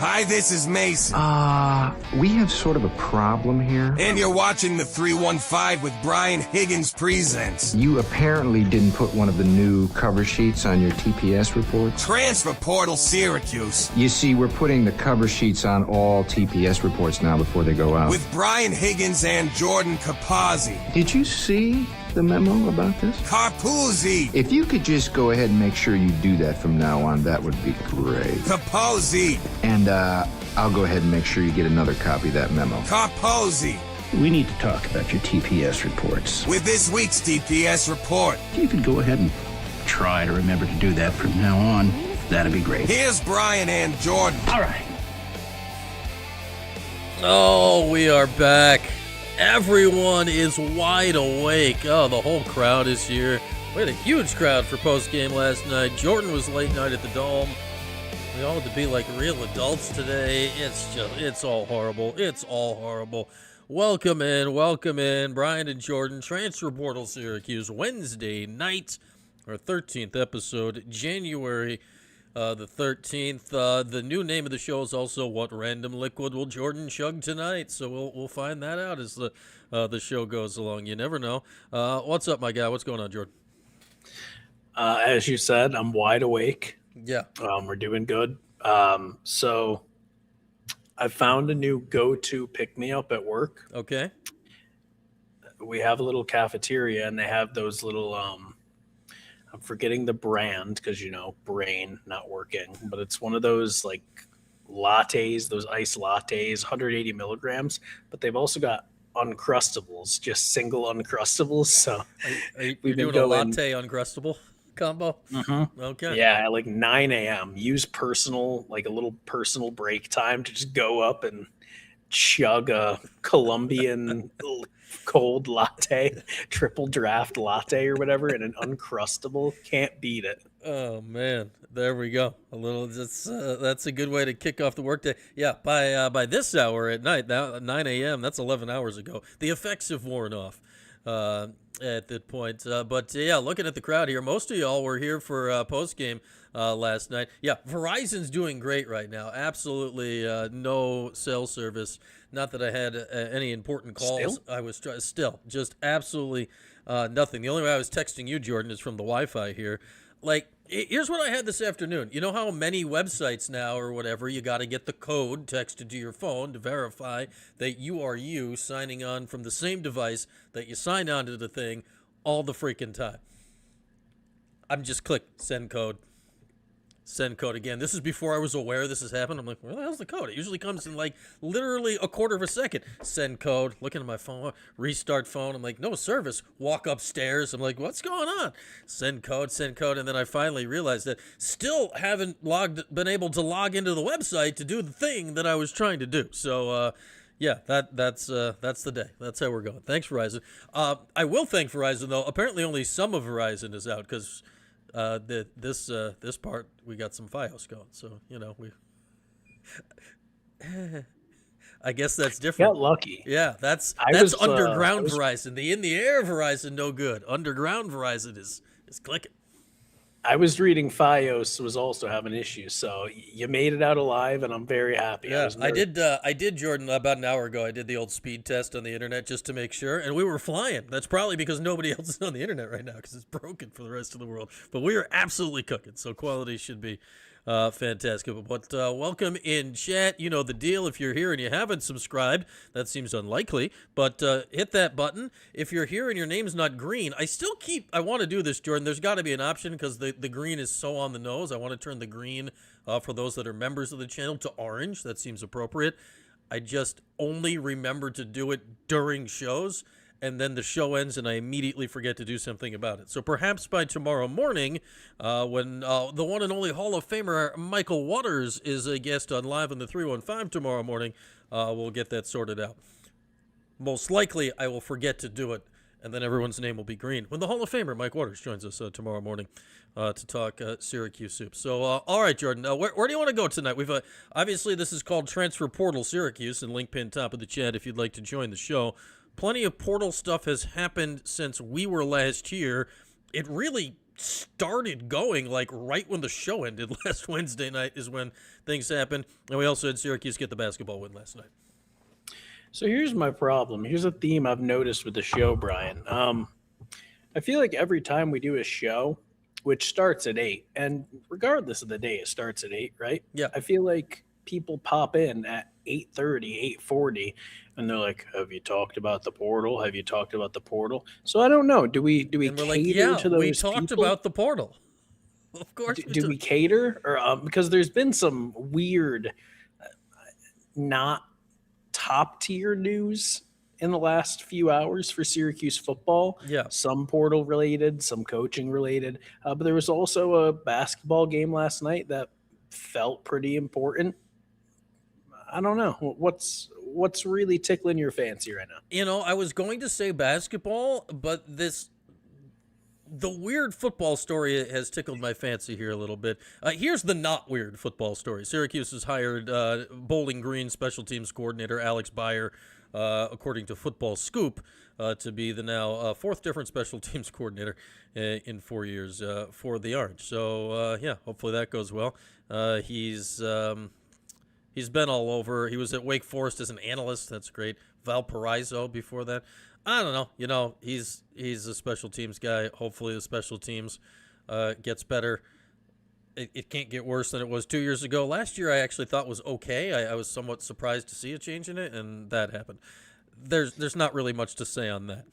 Hi, this is Mason. We have sort of a problem here. And you're watching the 315 with Brian Higgins Presents. You apparently didn't put one of the new cover sheets on your TPS reports. Transfer Portal Syracuse. You see, we're putting the cover sheets on all TPS reports now before they go out. With Brian Higgins and Jordan Capozzi. Did you see the memo about this? Capozzi. If you could just go ahead and make sure you do that from now on, that would be great. Capozzi. And I'll go ahead and make sure you get another copy of that memo. Capozzi. We need to talk about your TPS reports. With this week's TPS Report. If you could go ahead and try to remember to do that from now on, that'd be great. Here's Brian and Jordan. All right. Oh, we are back. Everyone is wide awake. Oh, the whole crowd is here. We had a huge crowd for post-game last night. Jordan was late night at the Dome. We all had to be like real adults today. It's all horrible. It's all horrible. Welcome in. Brian and Jordan, Transfer Portal Syracuse, Wednesday night, our 13th episode, January the 13th. The new name of the show is also What Random Liquid Will Jordan Chug Tonight? So we'll find that out as the show goes along. You never know. What's up, my guy? What's going on, Jordan? As you said, I'm wide awake. Yeah. We're doing good. So I found a new go-to pick-me-up at work. Okay. We have a little cafeteria, and they have those little I'm forgetting the brand because, brain not working. But it's one of those, like, lattes, those iced lattes, 180 milligrams. But they've also got Uncrustables, just single Uncrustables. So You're doing a latte Uncrustable combo? Mm-hmm. Okay. Yeah, at like 9 a.m. Use a little personal break time to just go up and chug a Colombian cold latte, triple draft latte or whatever, and an Uncrustable. Can't beat it. Oh man, there we go. That's a good way to kick off the workday. Yeah, by this hour at night, now 9 a.m. That's 11 hours ago. The effects have worn off at that point. But yeah, looking at the crowd here, most of y'all were here for post game last night. Yeah, Verizon's doing great right now. Absolutely no cell service. Not that I had any important calls. Still? I was still just absolutely nothing. The only way I was texting you, Jordan, is from the Wi-Fi here. Like, here's what I had this afternoon. You know how many websites now or whatever, you got to get the code texted to your phone to verify that you are you signing on from the same device that you sign on to the thing all the freaking time. I'm just click send code. Send code again. This is before I was aware this has happened. I'm like, where the hell's the code? It usually comes in like literally a quarter of a second. Send code. Looking at my phone. Restart phone. I'm like, no service. Walk upstairs. I'm like, what's going on? Send code. And then I finally realized that still haven't been able to log into the website to do the thing that I was trying to do. So, yeah, that's the day. That's how we're going. Thanks, Verizon. I will thank Verizon, though. Apparently only some of Verizon is out because this part we got some Fios going, so we I guess that's different. Got lucky. Yeah, that's underground Verizon. The in the air Verizon no good. Underground Verizon is clicking. I was reading Fios was also having issues, so you made it out alive, and I'm very happy. Yeah, I did, Jordan, about an hour ago. I did the old speed test on the internet just to make sure, and we were flying. That's probably because nobody else is on the internet right now because it's broken for the rest of the world. But we are absolutely cooking, so quality should be fantastic. But welcome in chat. You know the deal. If you're here and you haven't subscribed, that seems unlikely, but hit that button. If you're here and your name's not green, I want to do this, Jordan. There's got to be an option because the green is so on the nose. I want to turn the green for those that are members of the channel to orange. That seems appropriate. I just only remember to do it during shows, and then the show ends and I immediately forget to do something about it. So perhaps by tomorrow morning, when the one and only Hall of Famer Michael Waters is a guest on Live on the 315 tomorrow morning, we'll get that sorted out. Most likely I will forget to do it, and then everyone's name will be green when the Hall of Famer Mike Waters joins us tomorrow morning to talk Syracuse soup. So, all right, Jordan, where do you want to go tonight? We've obviously this is called Transfer Portal Syracuse, and link pin top of the chat if you'd like to join the show. Plenty of portal stuff has happened since we were last here. It really started going like right when the show ended last Wednesday night is when things happened. And we also had Syracuse get the basketball win last night. So here's my problem. Here's a theme I've noticed with the show, Brian. I feel like every time we do a show, which starts at 8, and regardless of the day, it starts at 8, right? Yeah. I feel like people pop in at 8:30, 8:40, and they're like, "Have you talked about the portal? Have you talked about the portal?" So I don't know. Do we And we're cater like, yeah, to those we talked people? about the portal. Of course. Do we cater, or because there's been some weird, not top tier news in the last few hours for Syracuse football. Yeah. Some portal related, some coaching related. But there was also a basketball game last night that felt pretty important. I don't know. What's really tickling your fancy right now? You know, I was going to say basketball, but the weird football story has tickled my fancy here a little bit. Here's the not weird football story. Syracuse has hired Bowling Green special teams coordinator Alex Byer, according to Football Scoop, to be the now fourth different special teams coordinator in 4 years for the Orange. So, yeah, hopefully that goes well. He's been all over. He was at Wake Forest as an analyst. That's great. Valparaiso before that. I don't know. You know, he's a special teams guy. Hopefully the special teams gets better. It can't get worse than it was 2 years ago. Last year I actually thought was okay. I was somewhat surprised to see a change in it, and that happened. There's not really much to say on that.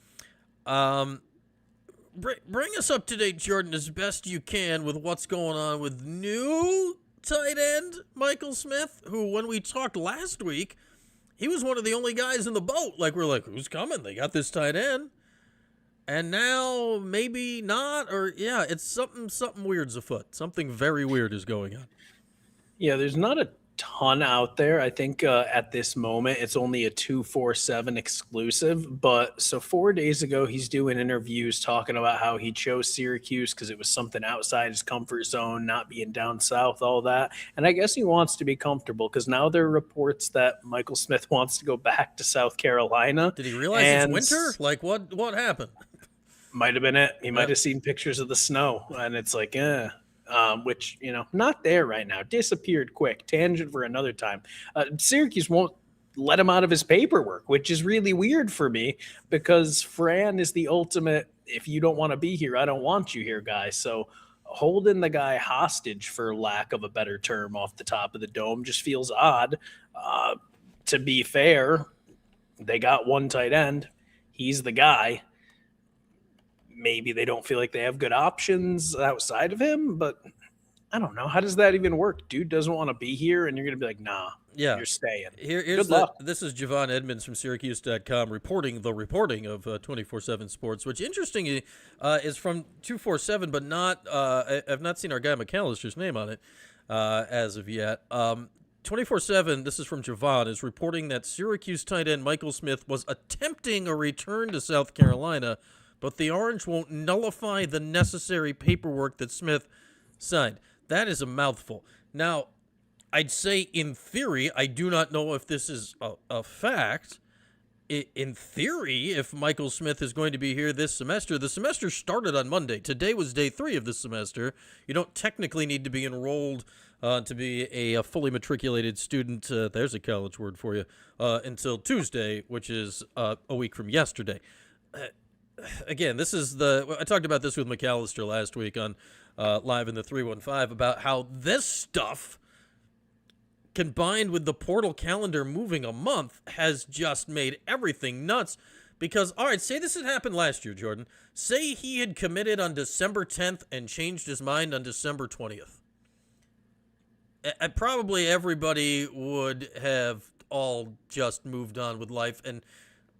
Bring us up to date, Jordan, as best you can with what's going on with new tight end Michael Smith, who when we talked last week, he was one of the only guys in the boat. Like, we're like, who's coming? They got this tight end. And now maybe not, or yeah, it's something weird's afoot. Something very weird is going on. Yeah, there's not a ton out there. I think at this moment it's only a 247 exclusive. But so 4 days ago, he's doing interviews talking about how he chose Syracuse because it was something outside his comfort zone, not being down south, all that. And I guess he wants to be comfortable because now there are reports that Michael Smith wants to go back to South Carolina. Did he realize it's winter? Like, what happened? Might have been it. He might have seen pictures of the snow, and it's like, which, you know, not there right now. Disappeared quick. Tangent for another time. Syracuse won't let him out of his paperwork, which is really weird for me because Fran is the ultimate, if you don't want to be here, I don't want you here, guy. So holding the guy hostage, for lack of a better term, off the top of the dome just feels odd. To be fair, they got one tight end. He's the guy. Maybe they don't feel like they have good options outside of him, but I don't know. How does that even work? Dude doesn't want to be here, and you're going to be like, nah, yeah, you're staying. Good luck. This is Javon Edmonds from Syracuse.com reporting the reporting of 24/7 Sports, which interestingly is from 247, but not. I've not seen our guy McAllister's name on it as of yet. 24/7, this is from Javon, is reporting that Syracuse tight end Michael Smith was attempting a return to South Carolina, but the Orange won't nullify the necessary paperwork that Smith signed. That is a mouthful. Now, I'd say in theory, I do not know if this is a fact. In theory, if Michael Smith is going to be here this semester, the semester started on Monday. Today was day 3 of the semester. You don't technically need to be enrolled to be a fully matriculated student, there's a college word for you, until Tuesday, which is a week from yesterday. Again, I talked about this with McAllister last week on Live in the 315 about how this stuff, combined with the portal calendar moving a month, has just made everything nuts. Because, all right, say this had happened last year, Jordan. Say he had committed on December 10th and changed his mind on December 20th. Probably everybody would have all just moved on with life. And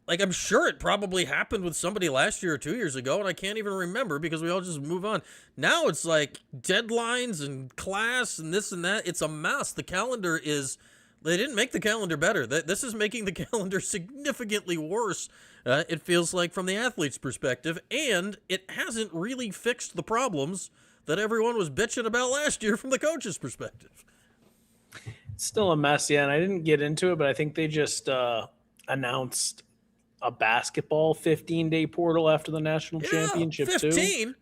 like, I'm sure it probably happened with somebody last year or 2 years ago, and I can't even remember because we all just move on. Now it's like deadlines and class and this and that. It's a mess. The calendar they didn't make the calendar better. This is making the calendar significantly worse, it feels like, from the athlete's perspective, and it hasn't really fixed the problems that everyone was bitching about last year from the coach's perspective. It's still a mess, yeah, and I didn't get into it, but I think they just announced a basketball 15-day portal after the national championship 15? too.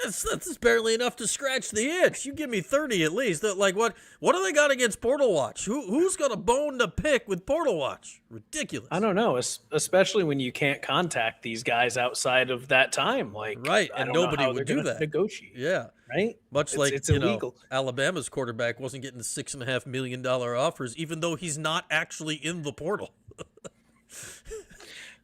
That's barely enough to scratch the itch. You give me 30 at least. Like what do they got against Portal Watch? Who's got a bone to pick with Portal Watch? Ridiculous. I don't know, especially when you can't contact these guys outside of that time. Like, right, and nobody would do that. Negotiate. Yeah, right. Much like it's illegal. Alabama's quarterback wasn't getting $6.5 million offers, even though he's not actually in the portal.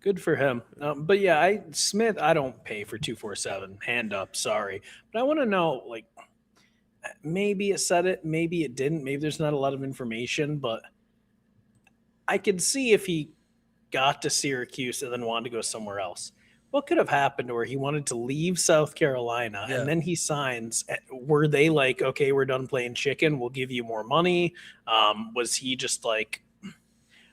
Good for him. But yeah, Smith, I don't pay for 247. Hand up, sorry. But I want to know, like, maybe it said it, maybe it didn't. Maybe there's not a lot of information, but I could see if he got to Syracuse and then wanted to go somewhere else. What could have happened where he wanted to leave South Carolina and then he signs? Were they like, okay, we're done playing chicken, we'll give you more money? Was he just like,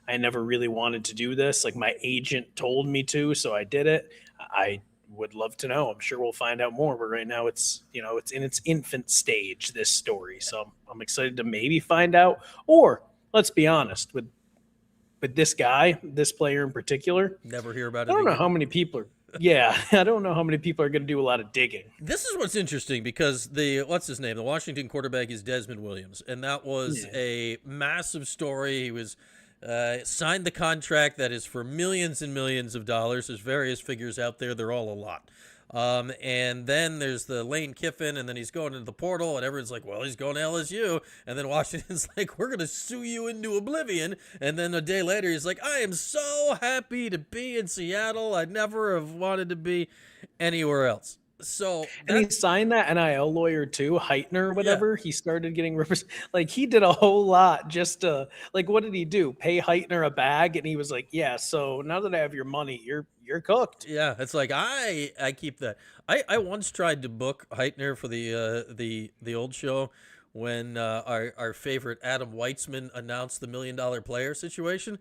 I never really wanted to do this, like my agent told me to, so I did it? I would love to know. I'm sure we'll find out more, but right now it's in its infant stage, this story. So I'm excited to maybe find out. Or let's be honest, with this guy, this player in particular, never hear about it. I don't know how many people are. Yeah, I don't know how many people are going to do a lot of digging. This is what's interesting because the Washington quarterback is Desmond Williams, and that was a massive story. He was signed the contract that is for millions and millions of dollars. There's various figures out there. They're all a lot. And then there's the Lane Kiffin, and then he's going into the portal, and everyone's like, well, he's going to LSU. And then Washington's like, we're going to sue you into oblivion. And then a day later, he's like, I am so happy to be in Seattle. I never have wanted to be anywhere else. So and he signed that NIL lawyer too, Heitner, whatever. Yeah. He started getting like he did a whole lot just to like, what did he do? Pay Heitner a bag, and he was like, yeah. So now that I have your money, you're cooked. Yeah, it's like I keep that. I once tried to book Heitner for the old show when our favorite Adam Weitzman announced the $1 million player situation,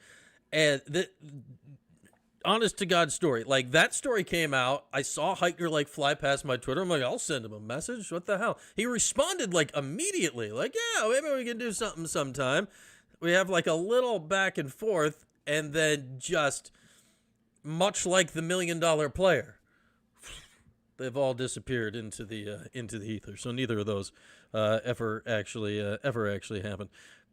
and honest to God story. Like that story came out. I saw Heitner like fly past my Twitter. I'm like, I'll send him a message. What the hell? He responded like immediately. Like, yeah, maybe we can do something sometime. We have like a little back and forth, and then just much like the $1 million player, they've all disappeared into the ether. So neither of those ever actually happened.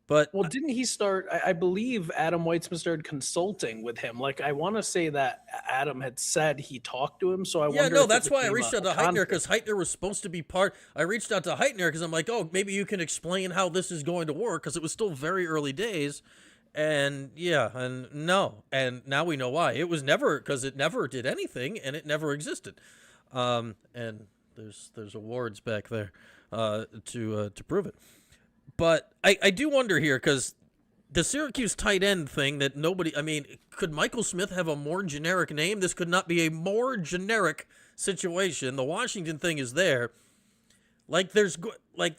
But well, didn't he start? I believe Adam Weitzman started consulting with him. Like I want to say that Adam had said he talked to him. So I wonder. No, that's why I reached out to Heitner, because Heitner was supposed to be part. I reached out to Heitner because I'm like, oh, maybe you can explain how this is going to work, because it was still very early days. And no, and now we know why. It was never, because it never did anything and it never existed. And there's awards back there to prove it. But I do wonder here, because the Syracuse tight end thing that nobody, I mean, could Michael Smith have a more generic name? This could not be a more generic situation. The Washington thing is there. Like the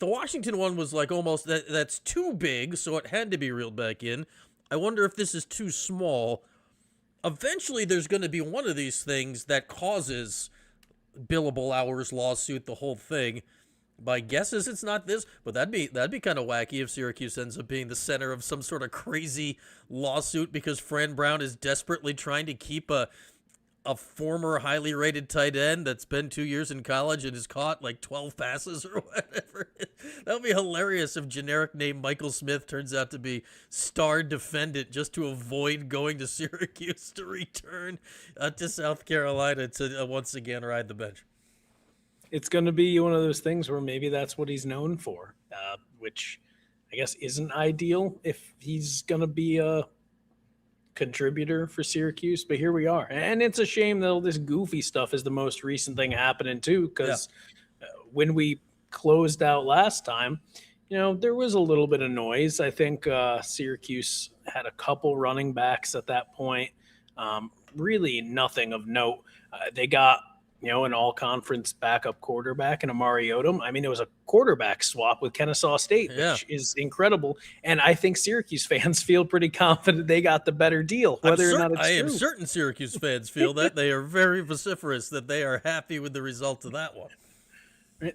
Washington one was like almost, that's too big, so it had to be reeled back in. I wonder if this is too small. Eventually there's going to be one of these things that causes billable hours, lawsuit, the whole thing. My guess is it's not this, but that'd be kind of wacky if Syracuse ends up being the center of some sort of crazy lawsuit because Fran Brown is desperately trying to keep a former highly rated tight end that's been 2 years in college and has caught like 12 passes or whatever. That would be hilarious if generic name Michael Smith turns out to be star defendant just to avoid going to Syracuse to return to South Carolina to once again ride the bench. It's going to be one of those things where maybe that's what he's known for, which I guess isn't ideal if he's going to be a contributor for Syracuse. But here we are. And it's a shame that all this goofy stuff is the most recent thing happening too, because when we closed out last time, there was a little bit of noise. I think Syracuse had a couple running backs at that point. Really nothing of note. They got an all-conference backup quarterback in Amari Odom. I mean, it was a quarterback swap with Kennesaw State, which is incredible. And I think Syracuse fans feel pretty confident they got the better deal, whether or not it's true. I am certain Syracuse fans feel that. They are very vociferous that they are happy with the result of that one.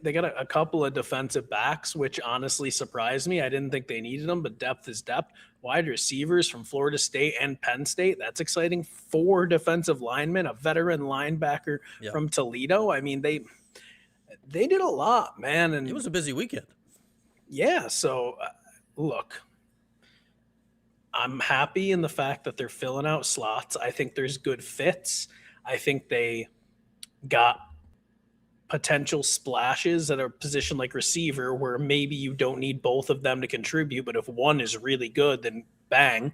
They got a couple of defensive backs, which honestly surprised me. I didn't think they needed them, but depth is depth. Wide receivers from Florida State and Penn State. That's exciting. 4 defensive linemen, a veteran linebacker from Toledo. I mean, they did a lot, man. And It was a busy weekend. yeah, so look, I'm happy in the fact that they're filling out slots. I think there's good fits. I think they got potential splashes at a position like receiver where maybe you don't need both of them to contribute, but if one is really good, then bang.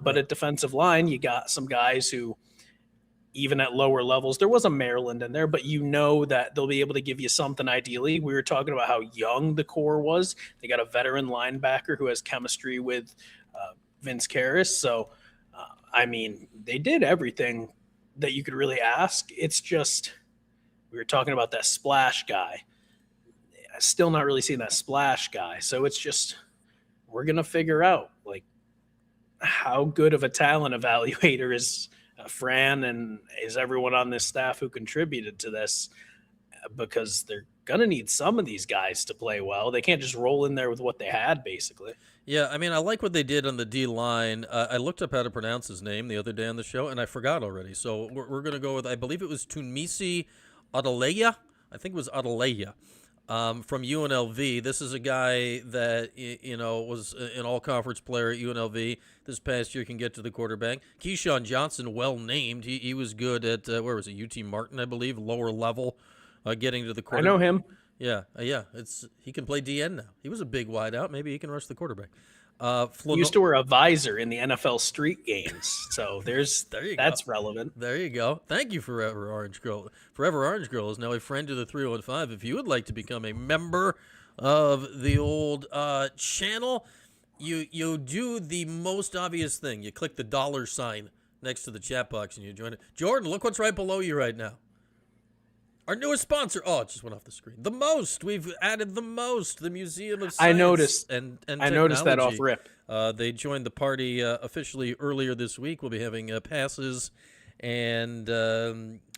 But at defensive line, you got some guys who, even at lower levels, there was a Maryland in there, but you know that they'll be able to give you something ideally. We were talking about how young the core was. They got a veteran linebacker who has chemistry with Vince Karras. So, I mean, they did everything that you could really ask. It's just, we were talking about that splash guy. Still not really seeing that splash guy. So it's just, we're going to figure out like how good of a talent evaluator is Fran and is everyone on this staff who contributed to this, because they're going to need some of these guys to play well. They can't just roll in there with what they had, basically. Yeah, I mean, I like what they did on the D line. I looked up how to pronounce his name the other day on the show, and I forgot already. So we're going to go with, I believe it was Tunmisi Adeleya. I think it was Adeleya from UNLV. This is a guy that, was an all-conference player at UNLV. This past year can get to the quarterback. Keyshawn Johnson, well named. He was good at, where was it, UT Martin, I believe, lower level, getting to the quarterback. I know him. Yeah. He can play DN now. He was a big wideout. Maybe he can rush the quarterback. He used to wear a visor in the NFL street games, so that's relevant. There you go. Thank you, Forever Orange Girl. Forever Orange Girl is now a friend of the 315. If you would like to become a member of the old channel, you do the most obvious thing. You click the $ next to the chat box and you join it. Jordan, look what's right below you right now. Our newest sponsor. Oh, it just went off the screen. The Most. We've added The Most, the Museum of Science. I noticed. And I noticed that off rip. They joined the party officially earlier this week. We'll be having passes and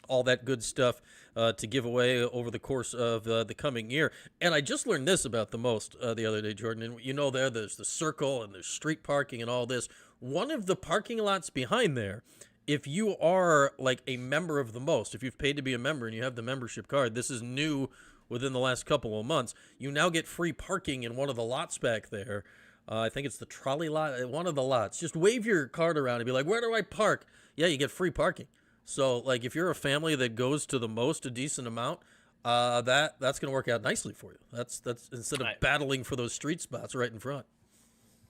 all that good stuff to give away over the course of the coming year. And I just learned this about The Most the other day, Jordan. And there's the circle and there's street parking and all this. One of the parking lots behind there, if you are like a member of The Most, if you've paid to be a member and you have the membership card, this is new within the last couple of months, you now get free parking in one of the lots back there. I think it's the trolley lot, one of the lots. Just wave your card around and be like, where do I park? Yeah, you get free parking. So, like, if you're a family that goes to The Most a decent amount, that's going to work out nicely for you. That's instead of battling for those street spots right in front.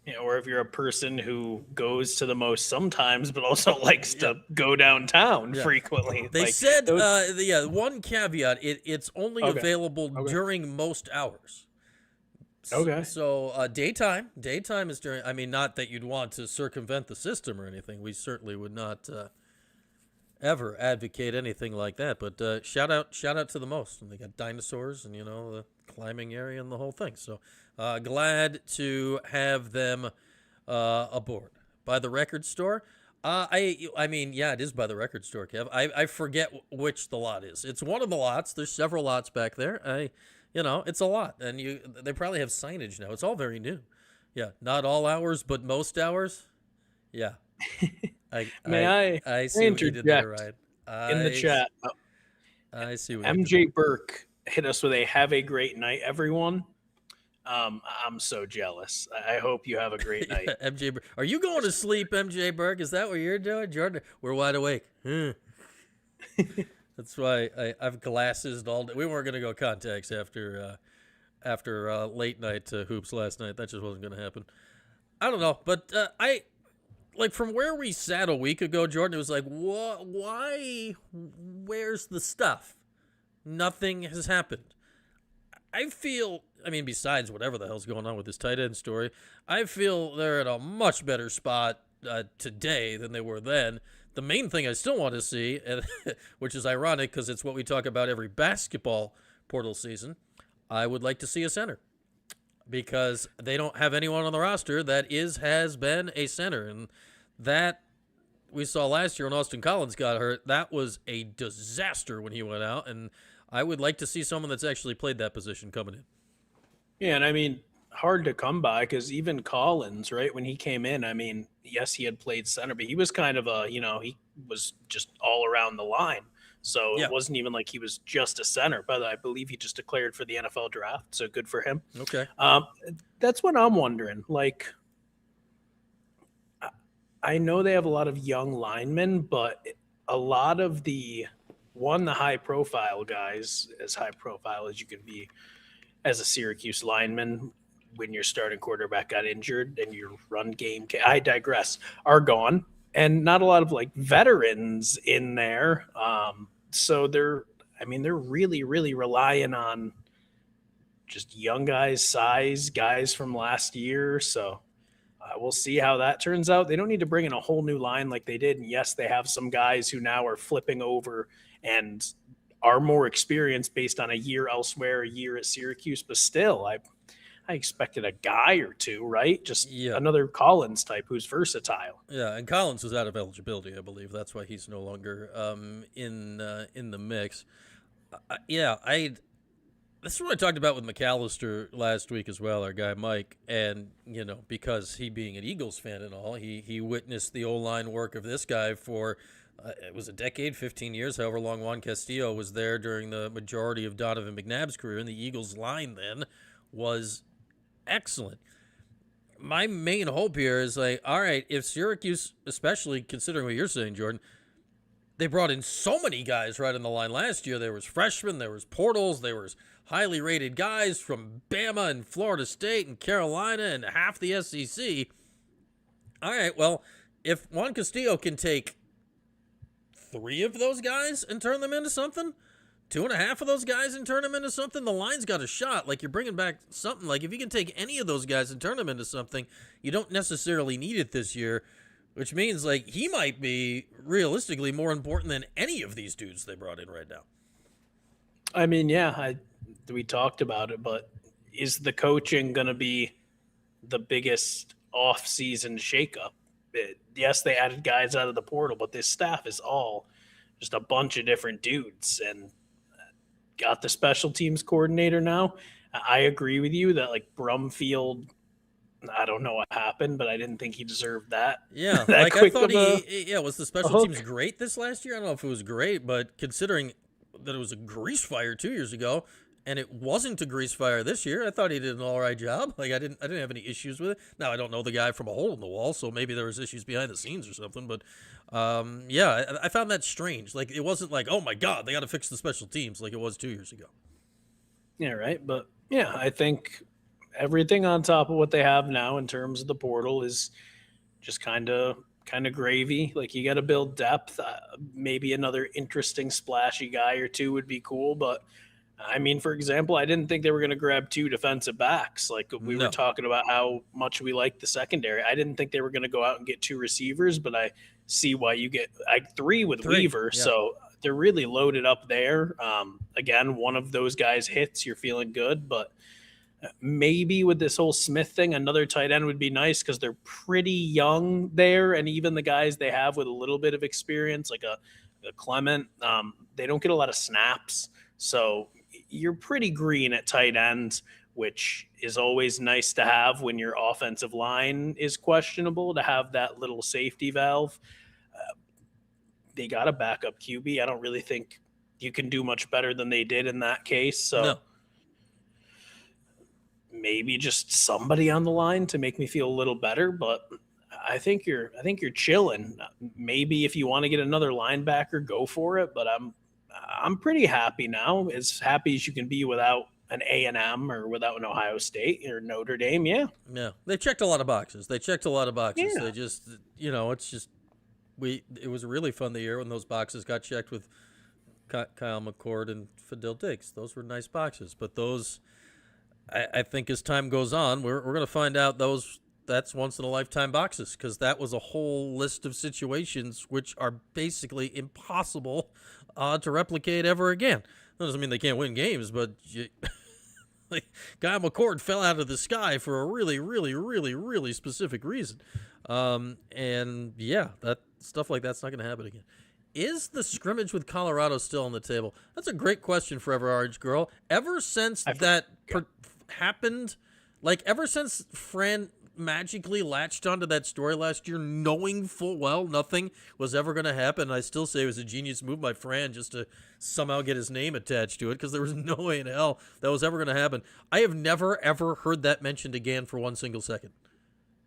Yeah, or if you're a person who goes to The Most sometimes, but also likes to go downtown frequently. They said, one caveat, it's only available during most hours. Okay. So daytime is during, I mean, not that you'd want to circumvent the system or anything. We certainly would not ever advocate anything like that. But shout out to The Most. And they got dinosaurs and, the climbing area and the whole thing. So glad to have them aboard. By the record store? I mean, yeah, it is by the record store, Kev. I forget which the lot is. It's one of the lots. There's several lots back there. It's a lot. And they probably have signage now. It's all very new. Yeah, not all hours, but most hours. Yeah. I see what you did there, Ryan. In the chat. I see what MJ Burke hit us with a "Have a great night, everyone." I'm so jealous. I hope you have a great night. MJ, are you going to sleep, MJ Burke? Is that what you're doing, Jordan? We're wide awake. That's why I have glasses all day. We weren't going to go contacts after late night hoops last night. That just wasn't going to happen. I don't know, but from where we sat a week ago, Jordan, it was like, why? Where's the stuff? Nothing has happened. I feel, besides whatever the hell's going on with this tight end story, I feel they're in a much better spot today than they were then. The main thing I still want to see, which is ironic because it's what we talk about every basketball portal season, I would like to see a center because they don't have anyone on the roster that has been a center. And that we saw last year when Austin Collins got hurt. That was a disaster when he went out, and I would like to see someone that's actually played that position coming in. Yeah, and hard to come by because even Collins, right, when he came in, yes, he had played center, but he was kind of he was just all around the line. So Yeah. it wasn't even like he was just a center, but I believe he just declared for the NFL draft. So good for him. Okay. That's what I'm wondering. Like, I know they have a lot of young linemen, but a lot of the high profile guys, as high profile as you can be as a Syracuse lineman when your starting quarterback got injured and your run game, I digress, are gone. And not a lot of like veterans in there. So they're really, really relying on just young guys, size guys from last year. So we'll see how that turns out. They don't need to bring in a whole new line like they did. And yes, they have some guys who now are flipping over and are more experienced based on a year elsewhere, a year at Syracuse. But still, I expected a guy or two, right? Just another Collins type who's versatile. Yeah, and Collins was out of eligibility, I believe. That's why he's no longer in the mix. This is what I talked about with McAllister last week as well, our guy Mike, and because he being an Eagles fan and all, he witnessed the O-line work of this guy for it was a decade, 15 years, however long Juan Castillo was there during the majority of Donovan McNabb's career, and the Eagles line then was excellent. My main hope here is like, all right, if Syracuse, especially considering what you're saying, Jordan, they brought in so many guys right on the line last year. There was freshmen, there was portals, there was highly rated guys from Bama and Florida State and Carolina and half the SEC. All right, well, if Juan Castillo can take 3 of those guys and turn them into something, 2.5 of those guys and turn them into something, the line's got a shot. Like, you're bringing back something. Like, if you can take any of those guys and turn them into something, you don't necessarily need it this year, which means, like, he might be realistically more important than any of these dudes they brought in right now. I mean, yeah, we talked about it, but is the coaching going to be the biggest off-season shakeup? Yes, they added guys out of the portal, but this staff is all just a bunch of different dudes and got the special teams coordinator now. I agree with you that, like, Brumfield, I don't know what happened, but I didn't think he deserved that. Yeah, that like I thought was the special teams great this last year? I don't know if it was great, but considering that it was a grease fire 2 years ago, and it wasn't a grease fire this year, I thought he did an all right job. Like, I didn't have any issues with it. Now, I don't know the guy from a hole in the wall, so maybe there was issues behind the scenes or something. But I found that strange. Like, it wasn't like, oh my God, they got to fix the special teams like it was 2 years ago. Yeah, right. But yeah, I think everything on top of what they have now in terms of the portal is just kind of gravy. Like, you got to build depth. Maybe another interesting splashy guy or two would be cool, but I mean, for example, I didn't think they were going to grab 2 defensive backs. Like, we were talking about how much we like the secondary. I didn't think they were going to go out and get 2 receivers, but I see why you get 3 with Weaver. Yeah. So they're really loaded up there. Again, one of those guys hits, you're feeling good, but maybe with this whole Smith thing, another tight end would be nice because they're pretty young there. And even the guys they have with a little bit of experience, like a Clement, they don't get a lot of snaps. So you're pretty green at tight end, which is always nice to have when your offensive line is questionable, to have that little safety valve. They got a backup QB. I don't really think you can do much better than they did in that case. So maybe just somebody on the line to make me feel a little better, but I think you're chilling. Maybe if you want to get another linebacker, go for it, but I'm pretty happy now, as happy as you can be without an A&M or without an Ohio State or Notre Dame. Yeah. They checked a lot of boxes. They Yeah. just, it's just, it was really fun the year when those boxes got checked with Kyle McCord and Fadil Diggs. Those were nice boxes, but those, I think as time goes on, we're going to find out that's once in a lifetime boxes, because that was a whole list of situations which are basically impossible to replicate ever again. That doesn't mean they can't win games, but like, Guy McCord fell out of the sky for a really, really, really, really specific reason. And yeah, that stuff like that's not going to happen again. Is the scrimmage with Colorado still on the table? That's a great question for Ever Orange Girl. Ever since happened, like ever since Fran magically latched onto that story last year, knowing full well nothing was ever going to happen. I still say it was a genius move by Fran just to somehow get his name attached to it, because there was no way in hell that was ever going to happen. I have never, ever heard that mentioned again for one single second.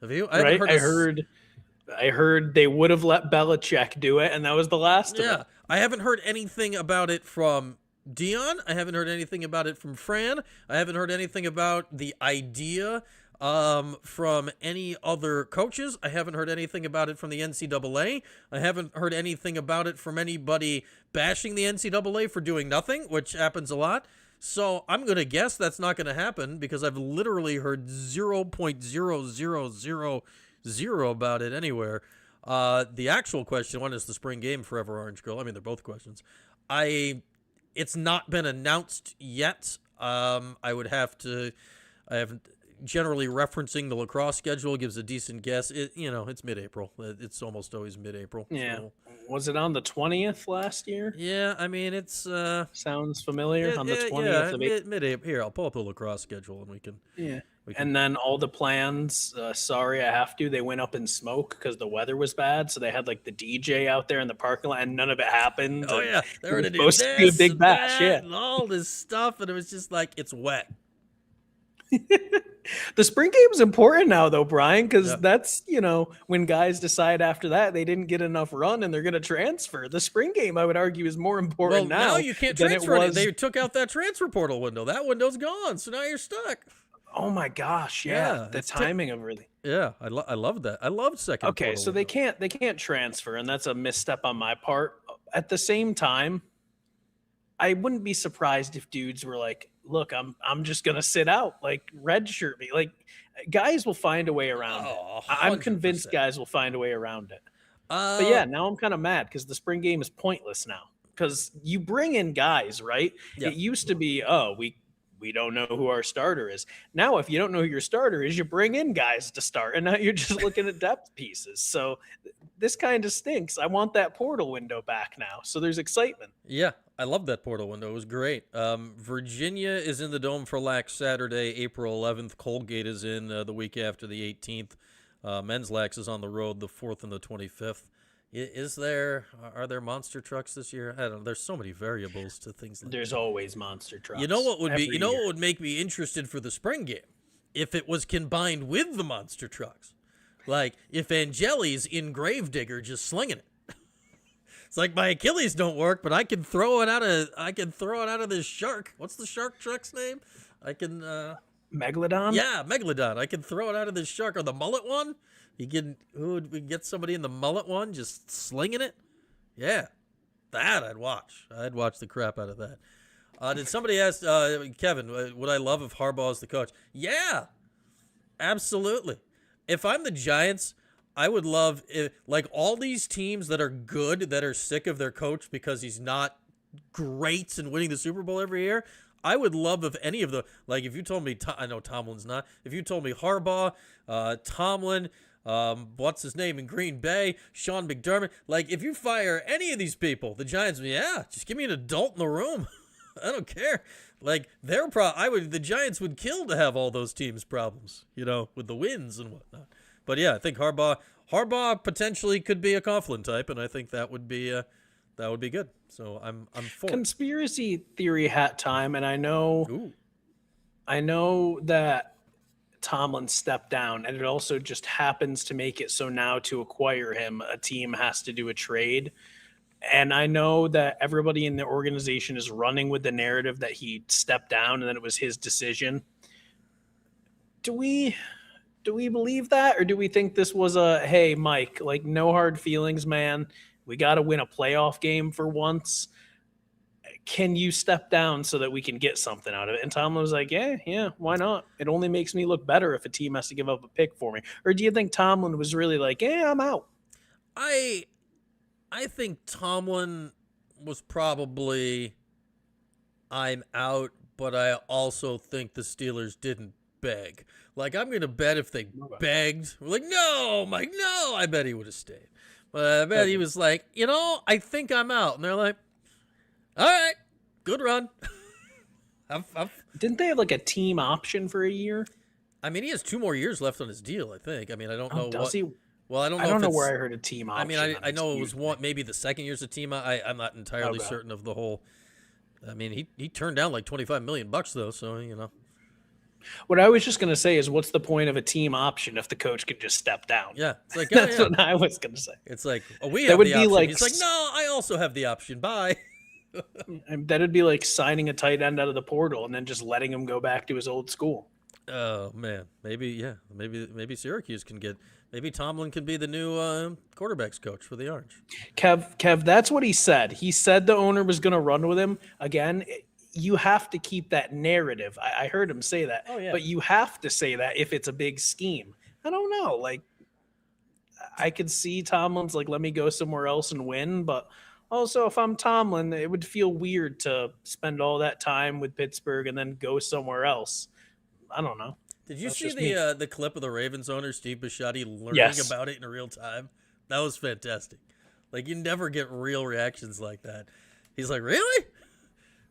Have you? I heard they would have let Belichick do it, and that was the last of it. I haven't heard anything about it from Dion. I haven't heard anything about it from Fran. I haven't heard anything about the idea from any other coaches. I haven't heard anything about it from the NCAA. I haven't heard anything about it from anybody bashing the NCAA for doing nothing, which happens a lot. So I'm going to guess that's not going to happen, because I've literally heard 0.0000 about it anywhere. The actual question, one is the spring game, Forever Orange Girl. I mean, they're both questions. It's not been announced yet. I haven't, generally referencing the lacrosse schedule gives a decent guess. It's mid-April. It's almost always mid-April. Yeah. So. Was it on the 20th last year? Yeah, I mean, it's... Sounds familiar, on the 20th of April. Mid-April. Here, I'll pull up the lacrosse schedule and we can... Yeah. And then all the plans, sorry, I have to, they went up in smoke because the weather was bad. So they had like the DJ out there in the parking lot, and none of it happened. Oh, yeah. They were supposed to be a big bash, yeah. And all this stuff, and it was just like, it's wet. The spring game is important now, though, Brian, because that's, when guys decide after that they didn't get enough run and they're going to transfer. The spring game, I would argue, is more important now. Now you can't transfer it. They took out that transfer portal window. That window's gone, so now you're stuck. Oh my gosh, yeah. The timing of really. Yeah, I love that. I love second. Okay, so window. they can't transfer, and that's a misstep on my part. At the same time, I wouldn't be surprised if dudes were like, "Look, I'm just gonna sit out, like redshirt me." Like, guys will find a way around it. I'm convinced guys will find a way around it. But yeah, now I'm kind of mad because the spring game is pointless now. Because you bring in guys, right? Yeah. It used to be, we don't know who our starter is. Now, if you don't know who your starter is, you bring in guys to start, and now you're just looking at depth pieces. So this kind of stinks. I want that portal window back now, so there's excitement. Yeah, I love that portal window. It was great. Virginia is in the Dome for Lax Saturday, April 11th. Colgate is in the week after the 18th. Men's Lax is on the road the 4th and the 25th. Are there monster trucks this year? I don't know. There's so many variables to things like There's always monster trucks. You know what would what would make me interested for the spring game? If it was combined with the monster trucks. Like if Angeli's in Gravedigger just slinging it. It's like my Achilles don't work, but I can throw it out of this shark. What's the shark truck's name? Megalodon? Yeah, Megalodon. I can throw it out of this shark, or the mullet one. We get somebody in the mullet one just slinging it? Yeah, that I'd watch. I'd watch the crap out of that. Did somebody ask, Kevin, would I love if Harbaugh is the coach? Yeah, absolutely. If I'm the Giants, I would love, like all these teams that are good, that are sick of their coach because he's not great and winning the Super Bowl every year, I would love if any of the, like if you told me, I know Tomlin's not, if you told me Harbaugh, Tomlin, what's his name in Green Bay, Sean McDermott, like if you fire any of these people, the Giants, just give me an adult in the room. I don't care. Like the Giants would kill to have all those teams' problems, with the wins and whatnot. But yeah, I think Harbaugh potentially could be a Coughlin type, and I think that would be good. So I'm for conspiracy theory hat time, and I know that Tomlin stepped down, and it also just happens to make it so now to acquire him, a team has to do a trade. And I know that everybody in the organization is running with the narrative that he stepped down and that it was his decision. Do we believe that, or do we think this was hey, Mike, like no hard feelings, man. We got to win a playoff game for once. Can you step down so that we can get something out of it? And Tomlin was like, yeah, why not? It only makes me look better if a team has to give up a pick for me. Or do you think Tomlin was really like, I'm out? I think Tomlin was probably, I'm out, but I also think the Steelers didn't beg. Like, I'm going to bet if they begged, we're like, no, Mike, no, I bet he would have stayed. But I bet he was like, I think I'm out. And they're like, all right, good run. Didn't they have like a team option for a year? I mean, he has 2 more years left on his deal, I think. I mean, I don't know does he? Well, I don't know. I don't if know it's, where I heard a team I option. mean, I know it was maybe the second year's a team. I'm not entirely Okay. certain of the whole. I mean, he turned down like $25 million though, so What I was just going to say is, what's the point of a team option if the coach could just step down? Yeah, it's like That's what I was going to say. It's like, oh, we That have would the be option. like He's like, no, I also have the option. Bye. And that'd be like signing a tight end out of the portal and then just letting him go back to his old school. Oh man, maybe Syracuse can get. Maybe Tomlin can be the new quarterbacks coach for the Orange. Kev, that's what he said. He said the owner was going to run with him. Again, you have to keep that narrative. I heard him say that. Oh, yeah. But you have to say that if it's a big scheme. I don't know. Like, I could see Tomlin's like, let me go somewhere else and win. But also, if I'm Tomlin, it would feel weird to spend all that time with Pittsburgh and then go somewhere else. I don't know. Did you That's see just me. the clip of the Ravens owner, Steve Bisciotti, learning Yes. about it in real time? That was fantastic. Like, you never get real reactions like that. He's like, really?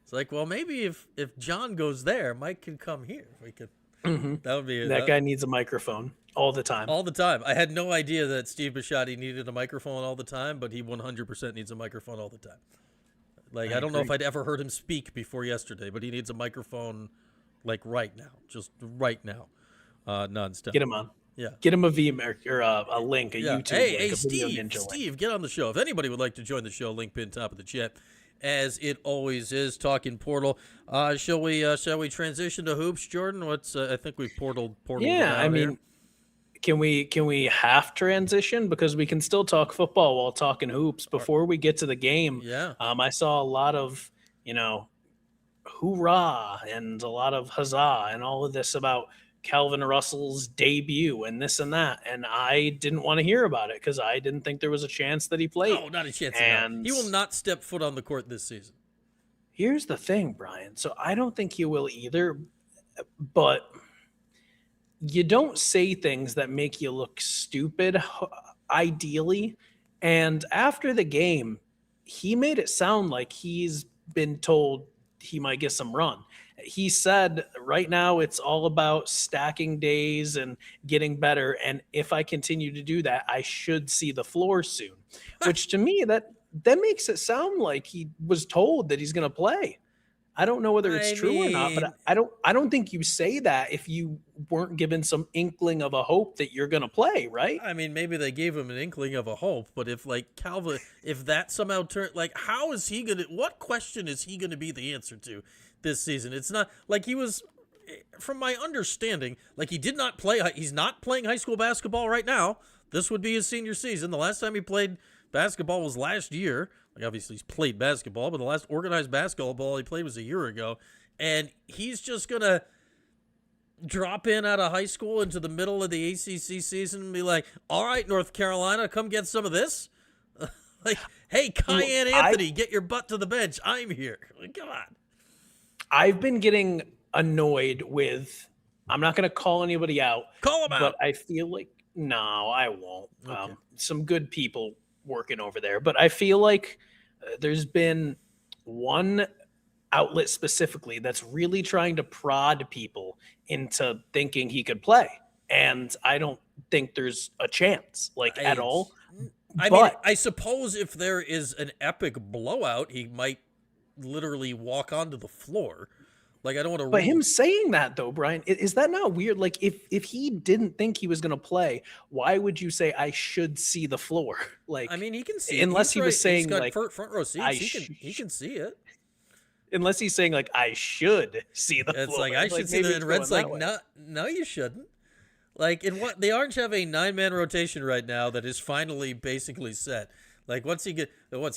It's like, well, maybe if John goes there, Mike can come here. We could. That would be That guy needs a microphone all the time. all the time. I had no idea that Steve Bisciotti needed a microphone all the time, but he 100% needs a microphone all the time. Like, I don't know if I'd ever heard him speak before yesterday, but he needs a microphone like right now, just right now, nonstop. Get him on. Yeah. Get him a VMware or a link, a Yeah. YouTube Hey, link, a Video Ninja link. Steve, get on the show. If anybody would like to join the show, link pinned top of the chat, as it always is. Talking portal. Shall we transition to hoops, Jordan? I think we've portaled. Yeah, I mean, can we half transition, because we can still talk football while talking hoops before we get to the game. Yeah. I saw a lot of hoorah and a lot of huzzah and all of this about Calvin Russell's debut and this and that, and I didn't want to hear about it because I didn't think there was a chance that he played. No, not a chance. And he will not step foot on the court this season. here's the thing, Brian. So I don't think he will either, but you don't say things that make you look stupid, ideally. And after the game, he made it sound like he's been told he might get some run. He said, right now it's all about stacking days and getting better. And if I continue to do that, I should see the floor soon. Which to me, that makes it sound like he was told that he's going to play. I don't know whether it's true or not, but I don't think you say that if you weren't given some inkling of a hope that you're going to play, right? I mean, maybe they gave him an inkling of a hope, but if like Calvin, if that somehow turned, like, how is he going to, what question is he going to be the answer to this season? It's not like he was, from my understanding, like he did not play, he's not playing high school basketball right now. This would be his senior season. The last time he played basketball was last year. Like, obviously he's played basketball, but the last organized basketball he played was a year ago. And he's just going to drop in out of high school into the middle of the ACC season and be like, all right, North Carolina, come get some of this. Like, hey, Cayenne Anthony, get your butt to the bench. I'm here. Like, come on. I've been getting annoyed with, I'm not going to call anybody out. Call him out. But I feel like, no, I won't. Okay. Some good people working over there. But I feel like there's been one outlet specifically that's really trying to prod people into thinking he could play. And I don't think there's a chance, like, at all. I mean, I suppose if there is an epic blowout, he might literally walk onto the floor. Like, I don't want to. But him saying that, though, Brian, is that not weird? Like, if he didn't think he was going to play, why would you say I should see the floor? Like, I mean, he can see. Unless he was saying, he's got like, front row seats. He can see it. Unless he's saying, like, I should see the floor. It's like, I should see that. And Red's like, no, you shouldn't. Like, the Orange have a 9-man rotation right now that is finally basically set. Like, what's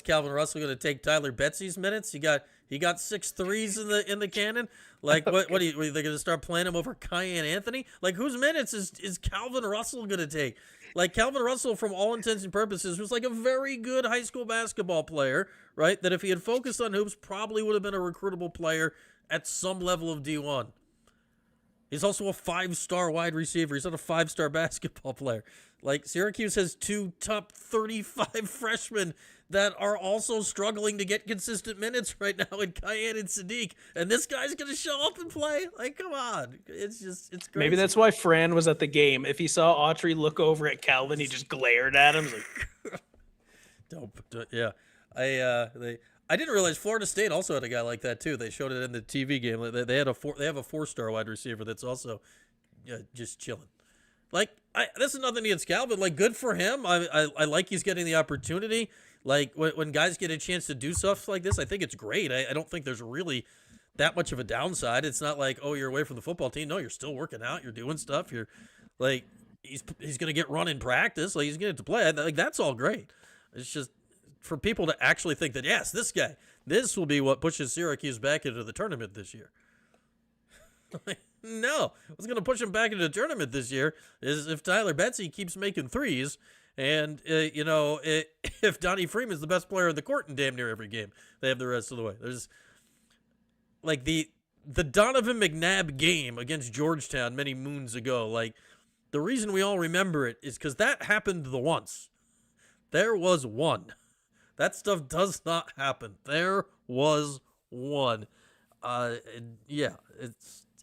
Calvin Russell going to take Tyler Betsy's minutes? He got 6 threes in the cannon. Like, what are they going to start playing him over Cayenne Anthony? Like, whose minutes is Calvin Russell going to take? Like, Calvin Russell, from all intents and purposes, was like a very good high school basketball player, right? That if he had focused on hoops, probably would have been a recruitable player at some level of D1. He's also a 5-star wide receiver. He's not a 5-star basketball player. Like, Syracuse has 2 top 35 freshmen that are also struggling to get consistent minutes right now in Cayenne and Sadiq. And this guy's going to show up and play? Like, come on. It's crazy. Maybe that's why Fran was at the game. If he saw Autry look over at Calvin, he just glared at him. Like, yeah. I didn't realize Florida State also had a guy like that too. They showed it in the TV game. They have a 4-star wide receiver that's also just chilling. Like, this is nothing against Calvin. Like, good for him. I like he's getting the opportunity. Like, when guys get a chance to do stuff like this, I think it's great. I don't think there's really that much of a downside. It's not like, oh, you're away from the football team. No, you're still working out. You're doing stuff. You're like, he's going to get run in practice. Like, he's going to play. Like, that's all great. It's just for people to actually think that, yes, this will be what pushes Syracuse back into the tournament this year. No, what's going to push him back into the tournament this year is if Tyler Betsy keeps making threes and, if Donnie Freeman's the best player in the court in damn near every game, they have the rest of the way. There's like the Donovan McNabb game against Georgetown many moons ago. Like, the reason we all remember it is because that happened the once. There was one. That stuff does not happen. There was one. Yeah,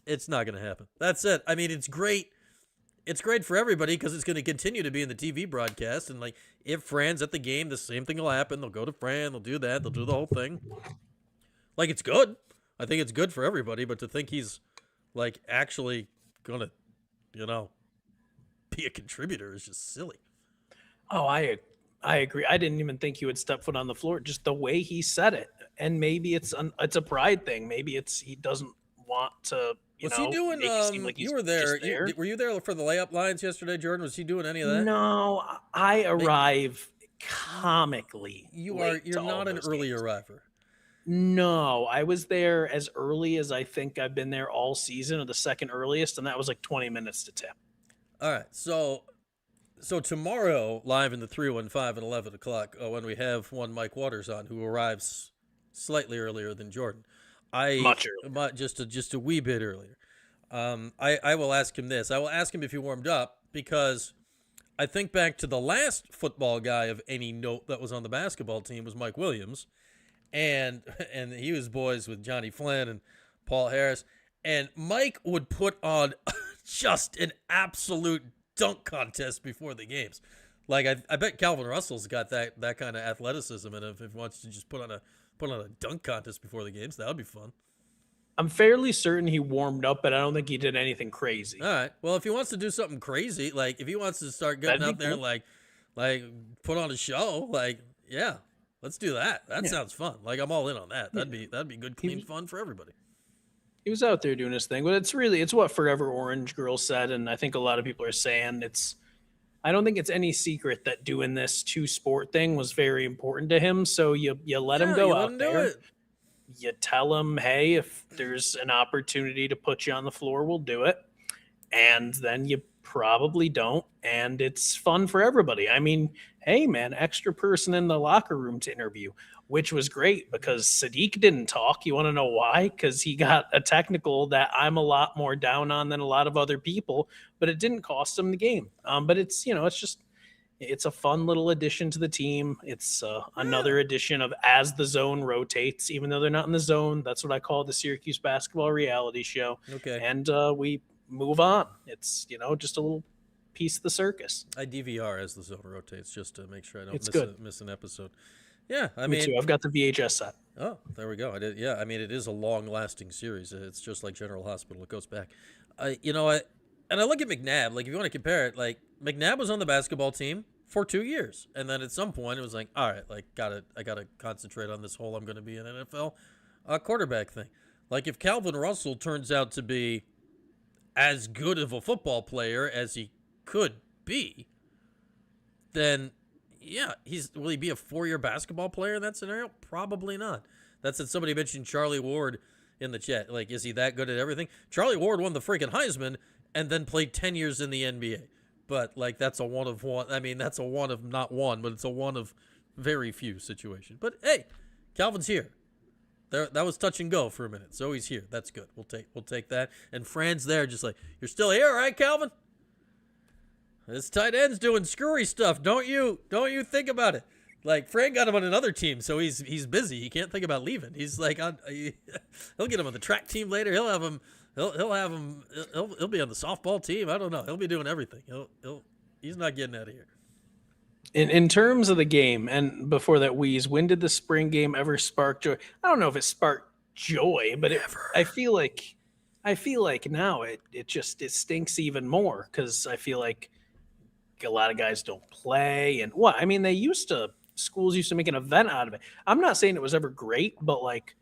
it's not going to happen. That's it. I mean, it's great. It's great for everybody because it's going to continue to be in the TV broadcast. And, like, if Fran's at the game, the same thing will happen. They'll go to Fran. They'll do that. They'll do the whole thing. Like, it's good. I think it's good for everybody. But to think he's, like, actually going to, be a contributor is just silly. oh, I agree. I didn't even think he would step foot on the floor. Just the way he said it, and maybe it's a pride thing. Maybe it's he doesn't want to. Was he doing? Make it seem like you were there. Were you there for the layup lines yesterday, Jordan? Was he doing any of that? No, I arrive comically. You're not an early arriver. No, I was there as early as I think I've been there all season, or the second earliest, and that was like 20 minutes to tip. All right, so tomorrow, live in the 315 at 11 o'clock, when we have one Mike Waters on, who arrives slightly earlier than Jordan. Much earlier. Just a wee bit earlier. I will ask him this. I will ask him if he warmed up, because I think back to the last football guy of any note that was on the basketball team was Mike Williams, and he was boys with Johnny Flynn and Paul Harris, and Mike would put on just an absolute dunk contest before the games. Like, I bet Calvin Russell's got that kind of athleticism, and if he wants to just put on a dunk contest before the games, that would be fun. I'm fairly certain he warmed up, but I don't think he did anything crazy. All right. Well, if he wants to do something crazy, like if he wants to start getting out there, cool. like put on a show, like, yeah, let's do that. That sounds fun. Like, I'm all in on that. That'd be good, clean fun for everybody. He was out there doing his thing, but it's what Forever Orange Girl said, and I think a lot of people are saying I don't think it's any secret that doing this two-sport thing was very important to him. So you let him go out there. You tell him, hey, if there's an opportunity to put you on the floor, we'll do it. And then you probably don't. And it's fun for everybody. I mean, hey, man, extra person in the locker room to interview, which was great because Sadiq didn't talk. You want to know why? Because he got a technical that I'm a lot more down on than a lot of other people, but it didn't cost him the game. But it's a fun little addition to the team. It's another edition of As the Zone Rotates, even though they're not in the zone. That's what I call the Syracuse basketball reality show. Okay. And we move on. It's, just a little piece of the circus. I DVR As the Zone Rotates just to make sure I don't miss an episode. Yeah, Me too. I've got the VHS set. Oh, there we go. I did. Yeah, I mean, it is a long-lasting series. It's just like General Hospital. It goes back. And I look at McNabb. Like, if you want to compare it, like, McNabb was on the basketball team for 2 years, and then at some point it was like, all right, like, I gotta concentrate on this whole I'm going to be an NFL quarterback thing. Like, if Calvin Russell turns out to be as good of a football player as he could be, then yeah, will he be a 4-year basketball player in that scenario? Probably not. That's what somebody mentioned Charlie Ward in the chat. Like, is he that good at everything? Charlie Ward won the freaking Heisman and then played 10 years in the NBA. But, like, that's a one of one. I mean, that's a one of not one, but it's a one of very few situation. But, hey, Calvin's here. That was touch and go for a minute. So he's here. That's good. We'll take that. And Fran's there, just like, you're still here, right, Calvin? This tight end's doing screwy stuff. Don't you think about it. Like, Fran got him on another team, so he's busy. He can't think about leaving. He's like, he'll get him on the track team later. He'll have him. He'll be on the softball team. I don't know. He'll be doing everything. He's not getting out of here. In terms of the game, and before that wheeze, when did the spring game ever spark joy? I don't know if it sparked joy, but I feel like now it stinks even more, because I feel like a lot of guys don't play. And schools used to make an event out of it. I'm not saying it was ever great, but like,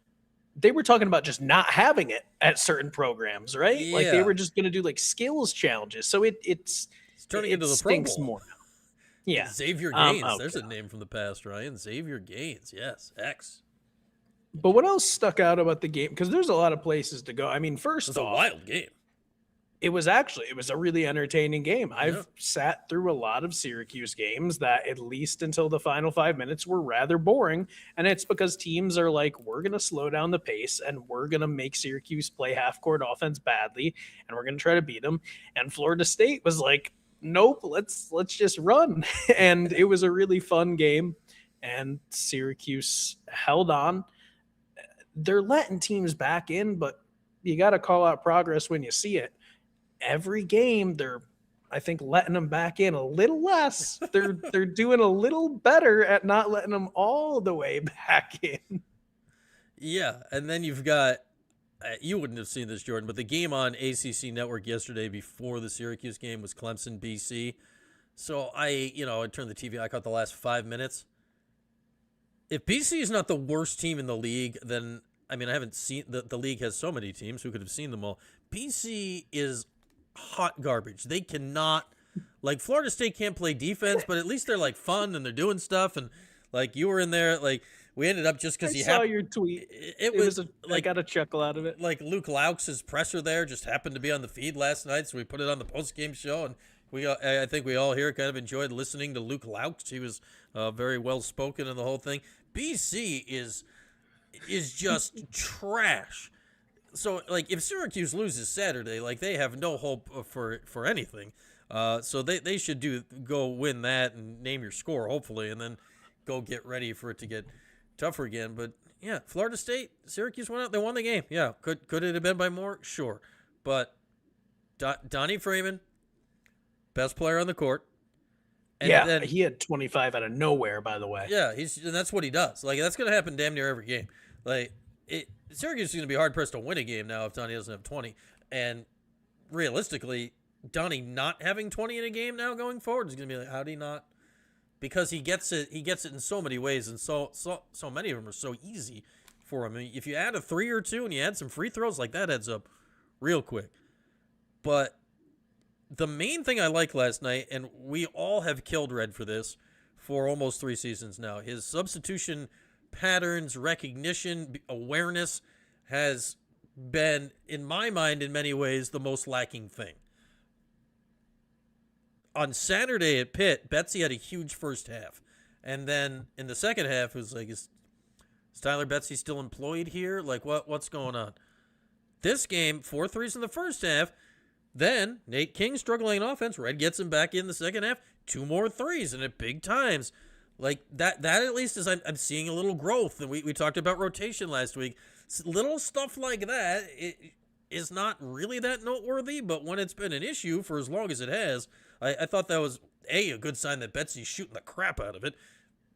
they were talking about just not having it at certain programs, right? Yeah. Like, they were just going to do like skills challenges. So it's turning into the stinks Pro Bowl. more. Yeah. Xavier Gaines. There's a name from the past, Ryan. Xavier Gaines. Yes. X. But what else stuck out about the game? Because there's a lot of places to go. I mean, first It's off, a wild game. it was a really entertaining game. I've sat through a lot of Syracuse games that, at least until the final 5 minutes, were rather boring. And it's because teams are like, we're going to slow down the pace and we're going to make Syracuse play half-court offense badly, and we're going to try to beat them. And Florida State was like, nope, let's just run. And it was a really fun game, and Syracuse held on. They're letting teams back in, but you got to call out progress when you see it. Every game, they're, I think, letting them back in a little less. They're doing a little better at not letting them all the way back in. Yeah, and then you've got, you wouldn't have seen this, Jordan, but the game on ACC Network yesterday before the Syracuse game was Clemson, BC. So I turned the TV, I caught the last 5 minutes. If BC is not the worst team in the league, then, I mean, I haven't seen, the league has so many teams, who could have seen them all. BC is hot garbage. They cannot, like, Florida State can't play defense, but at least they're like fun and they're doing stuff. And like, you were in there, like, we ended up just because I saw your tweet. I got a chuckle out of it. Like, Luke Laux' presser there just happened to be on the feed last night, so we put it on the post-game show, and I think we all here kind of enjoyed listening to Luke Laux. He was very well spoken in the whole thing. BC is just trash. So, like, if Syracuse loses Saturday, like, they have no hope for anything. So they should go win that and name your score, hopefully, and then go get ready for it to get tougher again. But yeah, Florida State, Syracuse went out, they won the game. Yeah, could it have been by more? Sure. But Donnie Freeman, best player on the court. And then, he had 25 out of nowhere, by the way. Yeah, and that's what he does. Like, that's going to happen damn near every game. Like, Syracuse is going to be hard pressed to win a game now if Donnie doesn't have 20. And realistically, Donnie not having 20 in a game now going forward is going to be like, how do you not? Because he gets it in so many ways, and so many of them are so easy for him. I mean, if you add a 3 or 2 and you add some free throws, like, that adds up real quick. But the main thing I liked last night, and we all have killed Red for this for almost 3 seasons now, his substitution patterns, recognition, awareness has been, in my mind, in many ways, the most lacking thing. On Saturday at Pitt, Betsy had a huge first half. And then in the second half, it was like, is Tyler Betsy still employed here? Like, what's going on? This game, 4 threes in the first half. Then Nate King struggling in offense. Red gets him back in the second half. 2 more threes, and at big times. Like, that at least is, I'm seeing a little growth. And we talked about rotation last week. Little stuff like that is not really that noteworthy, but when it's been an issue for as long as it has, I thought that was, A, good sign that Betsy's shooting the crap out of it,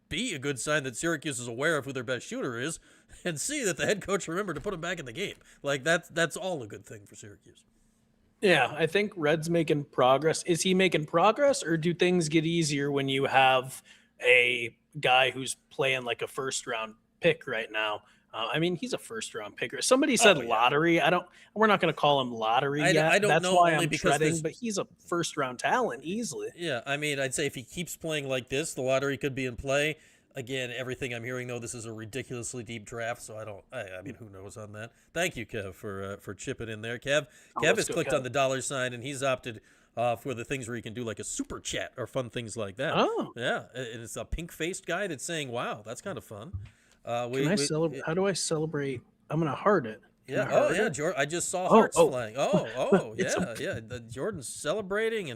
B, a good sign that Syracuse is aware of who their best shooter is, and C, that the head coach remembered to put him back in the game. Like, that's all a good thing for Syracuse. Yeah, I think Red's making progress. Is he making progress, or do things get easier when you have a guy who's playing like a first-round pick right now? I mean, he's a first-round picker. Somebody said lottery. We're not going to call him lottery yet. I don't That's know, why only I'm because treading, but he's a first-round talent easily. Yeah, I mean, I'd say if he keeps playing like this, the lottery could be in play. Again, everything I'm hearing, though, this is a ridiculously deep draft, so I mean, who knows on that. Thank you, Kev, for chipping in there. Kev has clicked on the $, and he's opted for the things where you can do like a super chat or fun things like that. Oh. Yeah, and it's a pink-faced guy that's saying, wow, that's kind of fun. How do I celebrate? I'm gonna heart it. Can Yeah. I Oh, heart yeah. it? I just saw Oh, hearts oh. flying. Oh, It's yeah, yeah. The Jordan's celebrating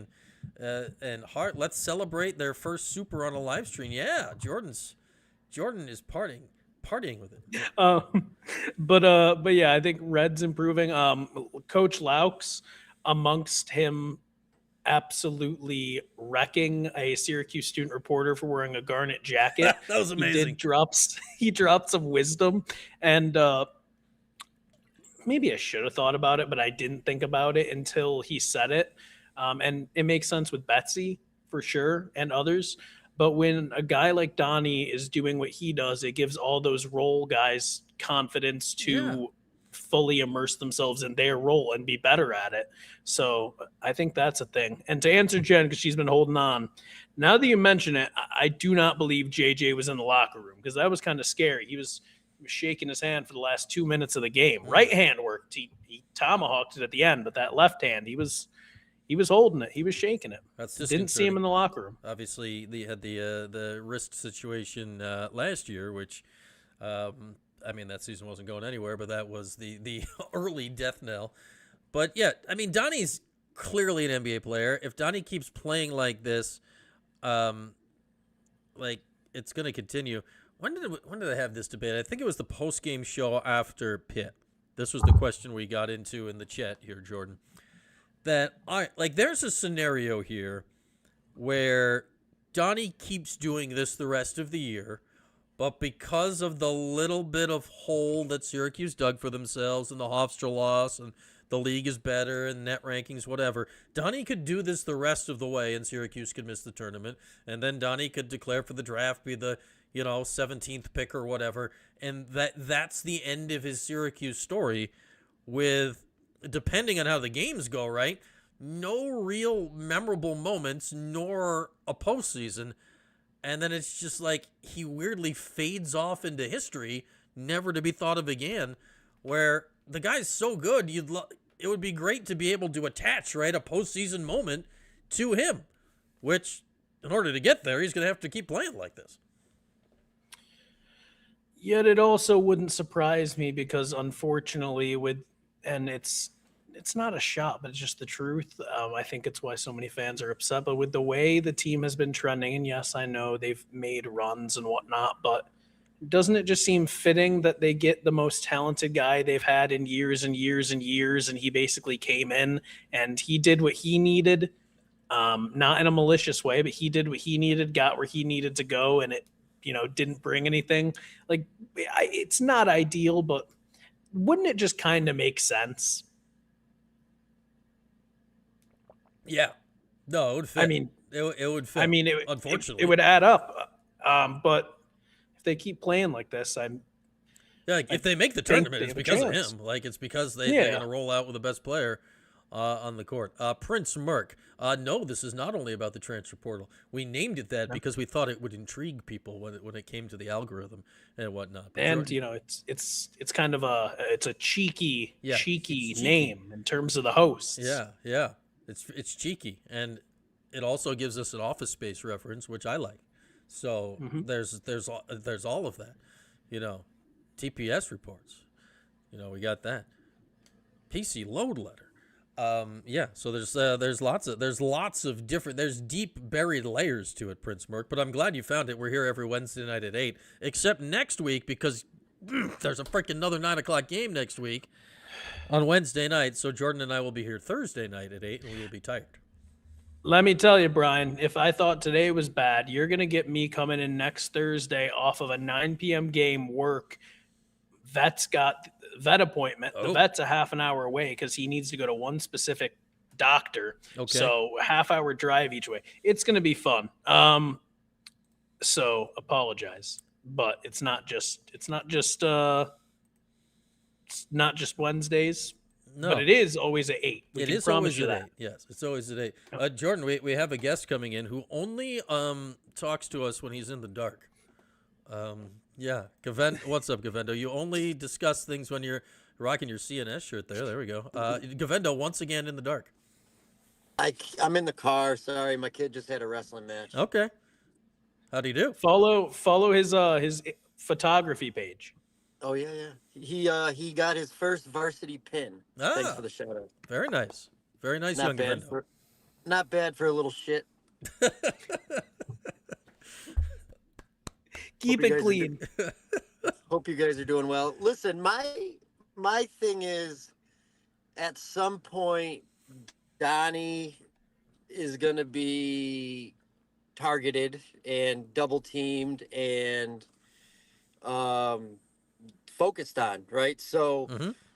and heart. Let's celebrate their first super on a live stream. Yeah, Jordan is partying with it. But yeah, I think Red's improving. Coach Laux, amongst him absolutely wrecking a Syracuse student reporter for wearing a garnet jacket. That was amazing. He dropped some wisdom, and maybe I should have thought about it, but I didn't think about it until he said it. And it makes sense with Betsy for sure and others. But when a guy like Donnie is doing what he does, it gives all those role guys confidence to fully immerse themselves in their role and be better at it. So I think that's a thing. And to answer Jen, because she's been holding on, now that you mention it, I do not believe JJ was in the locker room, because that was kind of scary. He was shaking his hand for the last 2 minutes of the game. Right hand worked. He tomahawked it at the end, but that left hand, he was holding it. He was shaking it. That's just Didn't see him in the locker room. Obviously, they had the wrist situation last year, which, I mean, that season wasn't going anywhere, but that was the early death knell. But yeah, I mean, Donnie's clearly an NBA player. If Donnie keeps playing like this, like, it's going to continue. When did I have this debate? I think it was the post-game show after Pitt. This was the question we got into in the chat here, Jordan. That, all right, like, there's a scenario here where Donnie keeps doing this the rest of the year, but because of the little bit of hole that Syracuse dug for themselves and the Hofstra loss and the league is better and net rankings, whatever, Donnie could do this the rest of the way and Syracuse could miss the tournament. And then Donnie could declare for the draft, be the, 17th pick or whatever. And that's the end of his Syracuse story with, depending on how the games go, right? No real memorable moments, nor a postseason. And then it's just like he weirdly fades off into history, never to be thought of again, where the guy's so good, it would be great to be able to attach, right, a postseason moment to him, which, in order to get there, he's going to have to keep playing like this. Yet it also wouldn't surprise me, because unfortunately it's not a shot, but it's just the truth. I think it's why so many fans are upset. But with the way the team has been trending, and yes, I know they've made runs and whatnot, but doesn't it just seem fitting that they get the most talented guy they've had in years and years and years, and he basically came in and he did what he needed, not in a malicious way, but he did what he needed, got where he needed to go, and it, didn't bring anything. Like, it's not ideal, but wouldn't it just kind of make sense? Yeah. No, it would fit. I mean, it would fit. I mean, unfortunately, it would add up. But if they keep playing like this, if they make the tournament, it's because of him. Like, it's because they're going to roll out with the best player on the court. Prince Merck. No, this is not only about the transfer portal. We named it that because we thought it would intrigue people when it came to the algorithm and whatnot. But and it's kind of a cheeky name in terms of the hosts. Yeah. It's cheeky, and it also gives us an Office Space reference, which I like. So there's all of that, TPS reports, we got that PC load letter. So there's lots of different, there's deep buried layers to it, Prince Merck. But I'm glad you found it. We're here every Wednesday night at 8, except next week, because there's a freaking another 9:00 game next week on Wednesday night. So Jordan and I will be here Thursday night at 8, and we will be tired. Let me tell you, Brian, if I thought today was bad, you're going to get me coming in next Thursday off of a 9 p.m. game, work. Vet's got vet appointment. The vet's a half an hour away because he needs to go to one specific doctor. Okay. So a half-hour drive each way. It's going to be fun. So apologize, but it's not just Wednesdays. No. But it is always at 8. It is always at 8. Yes, it's always at 8. Jordan, we have a guest coming in who only talks to us when he's in the dark. Yeah, what's up, Gavendo? You only discuss things when you're rocking your CNS shirt there. There we go. Gavendo, once again in the dark. I'm in the car. Sorry, my kid just had a wrestling match. Okay. How do you do? Follow his photography page. Oh yeah. He got his first varsity pin. Thanks Ah, for the shout out. very nice. Very nice, young Gavendo. Not bad for a little shit. Keep it clean. Hope you guys are doing well. Listen, my thing is, at some point, Donnie is going to be targeted and double teamed and focused on, right? So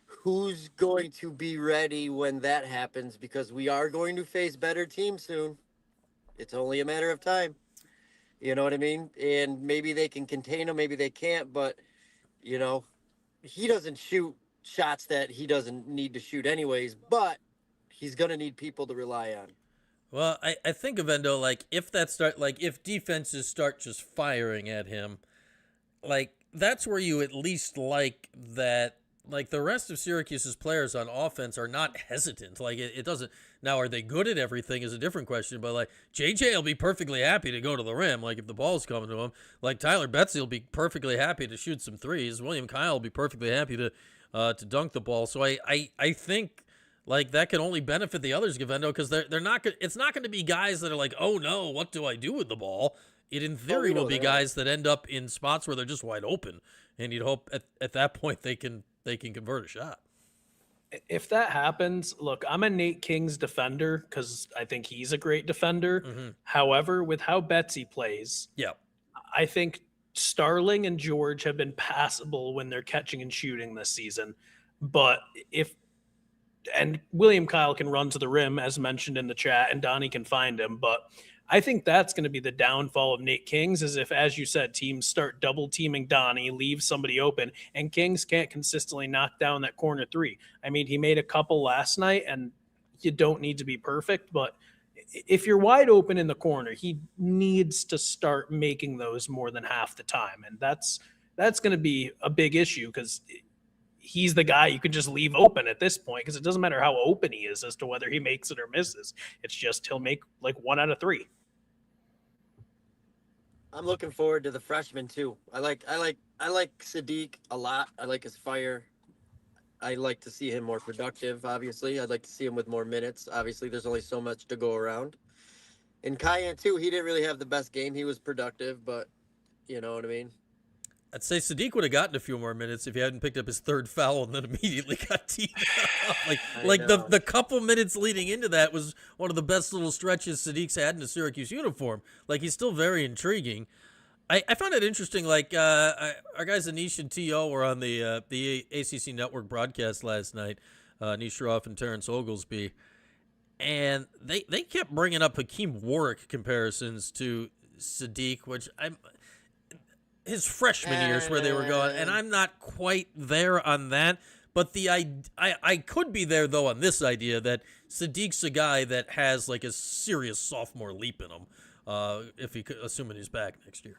who's going to be ready when that happens? Because we are going to face better teams soon. It's only a matter of time. You know what I mean? And maybe they can contain him, maybe they can't, but you know, he doesn't shoot shots that he doesn't need to shoot anyways, but he's going to need people to rely on. Well, I think, Avendo, like, if defenses start just firing at him, like, that's where you at least like that, like, the rest of Syracuse's players on offense are not hesitant. Like, it doesn't, now, are they good at everything is a different question, but, like, JJ will be perfectly happy to go to the rim, like, if the ball's coming to him. Like, Tyler Betsy will be perfectly happy to shoot some threes. William Kyle will be perfectly happy to dunk the ball. So I think, like, that can only benefit the others, Gavendo, because they're not good. It's not going to be guys that are like, oh no, what do I do with the ball? It in theory will be guys that end up in spots where they're just wide open, and you'd hope at that point they can convert a shot. If that happens, look, I'm a Nate King's defender because I think he's a great defender. However, with how Betsy plays, Yeah, I think Starling and George have been passable when they're catching and shooting this season. But and William Kyle can run to the rim, as mentioned in the chat, and Donnie can find him. But I think that's going to be the downfall of Nate Kings, is if, as you said, teams start double teaming Donnie, leave somebody open, and Kings can't consistently knock down that corner three. I mean, he made a couple last night, and you don't need to be perfect, but if you're wide open in the corner, he needs to start making those more than half the time. And that's going to be a big issue because he's the guy you could just leave open at this point, because it doesn't matter how open he is as to whether he makes it or misses. It's just he'll make like 1 out of 3. I'm looking forward to the freshman too. I like Sadiq a lot. I like his fire. I like to see him more productive, obviously. I'd like to see him with more minutes. Obviously, there's only so much to go around. And Cayenne, too, he didn't really have the best game. He was productive, but you know what I mean? I'd say Sadiq would have gotten a few more minutes if he hadn't picked up his third foul and then immediately got teed up. Like the couple minutes leading into that was one of the best little stretches Sadiq's had in a Syracuse uniform. Like, he's still very intriguing. I found it interesting, like, our guys Anish and T.O. were on the ACC Network broadcast last night, Anish Shroff and Terrence Oglesby, and they kept bringing up Hakeem Warwick comparisons to Sadiq, which his freshman years where they were going, and I'm not quite there on that, but I could be there, though, on this idea that Sadiq's a guy that has, like, a serious sophomore leap in him, if he could, assuming he's back next year.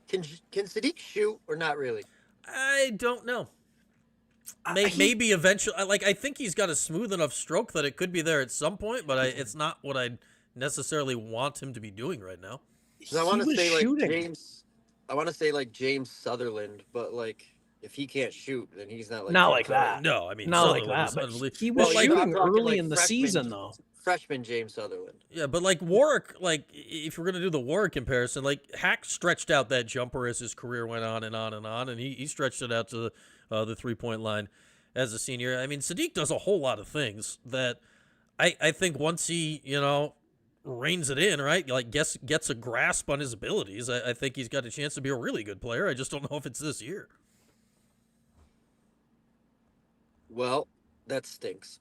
Can Sadiq shoot or not really? I don't know. Maybe eventually. Like, I think he's got a smooth enough stroke that it could be there at some point, but it's not what I necessarily want him to be doing right now. I want to say like James. I want to say like James Sutherland, but like if he can't shoot, then he's not like not like that. No, I mean not like that. But he was shooting early in the season though. Freshman James Sutherland. Yeah, but like Warwick, like if we're gonna do the Warwick comparison, like Hack stretched out that jumper as his career went on and on and on, and he stretched it out to the 3-point line as a senior. I mean, Sadiq does a whole lot of things that I think once he reins it in, right, like gets a grasp on his abilities, I think he's got a chance to be a really good player. I just don't know if it's this year. Well, that stinks.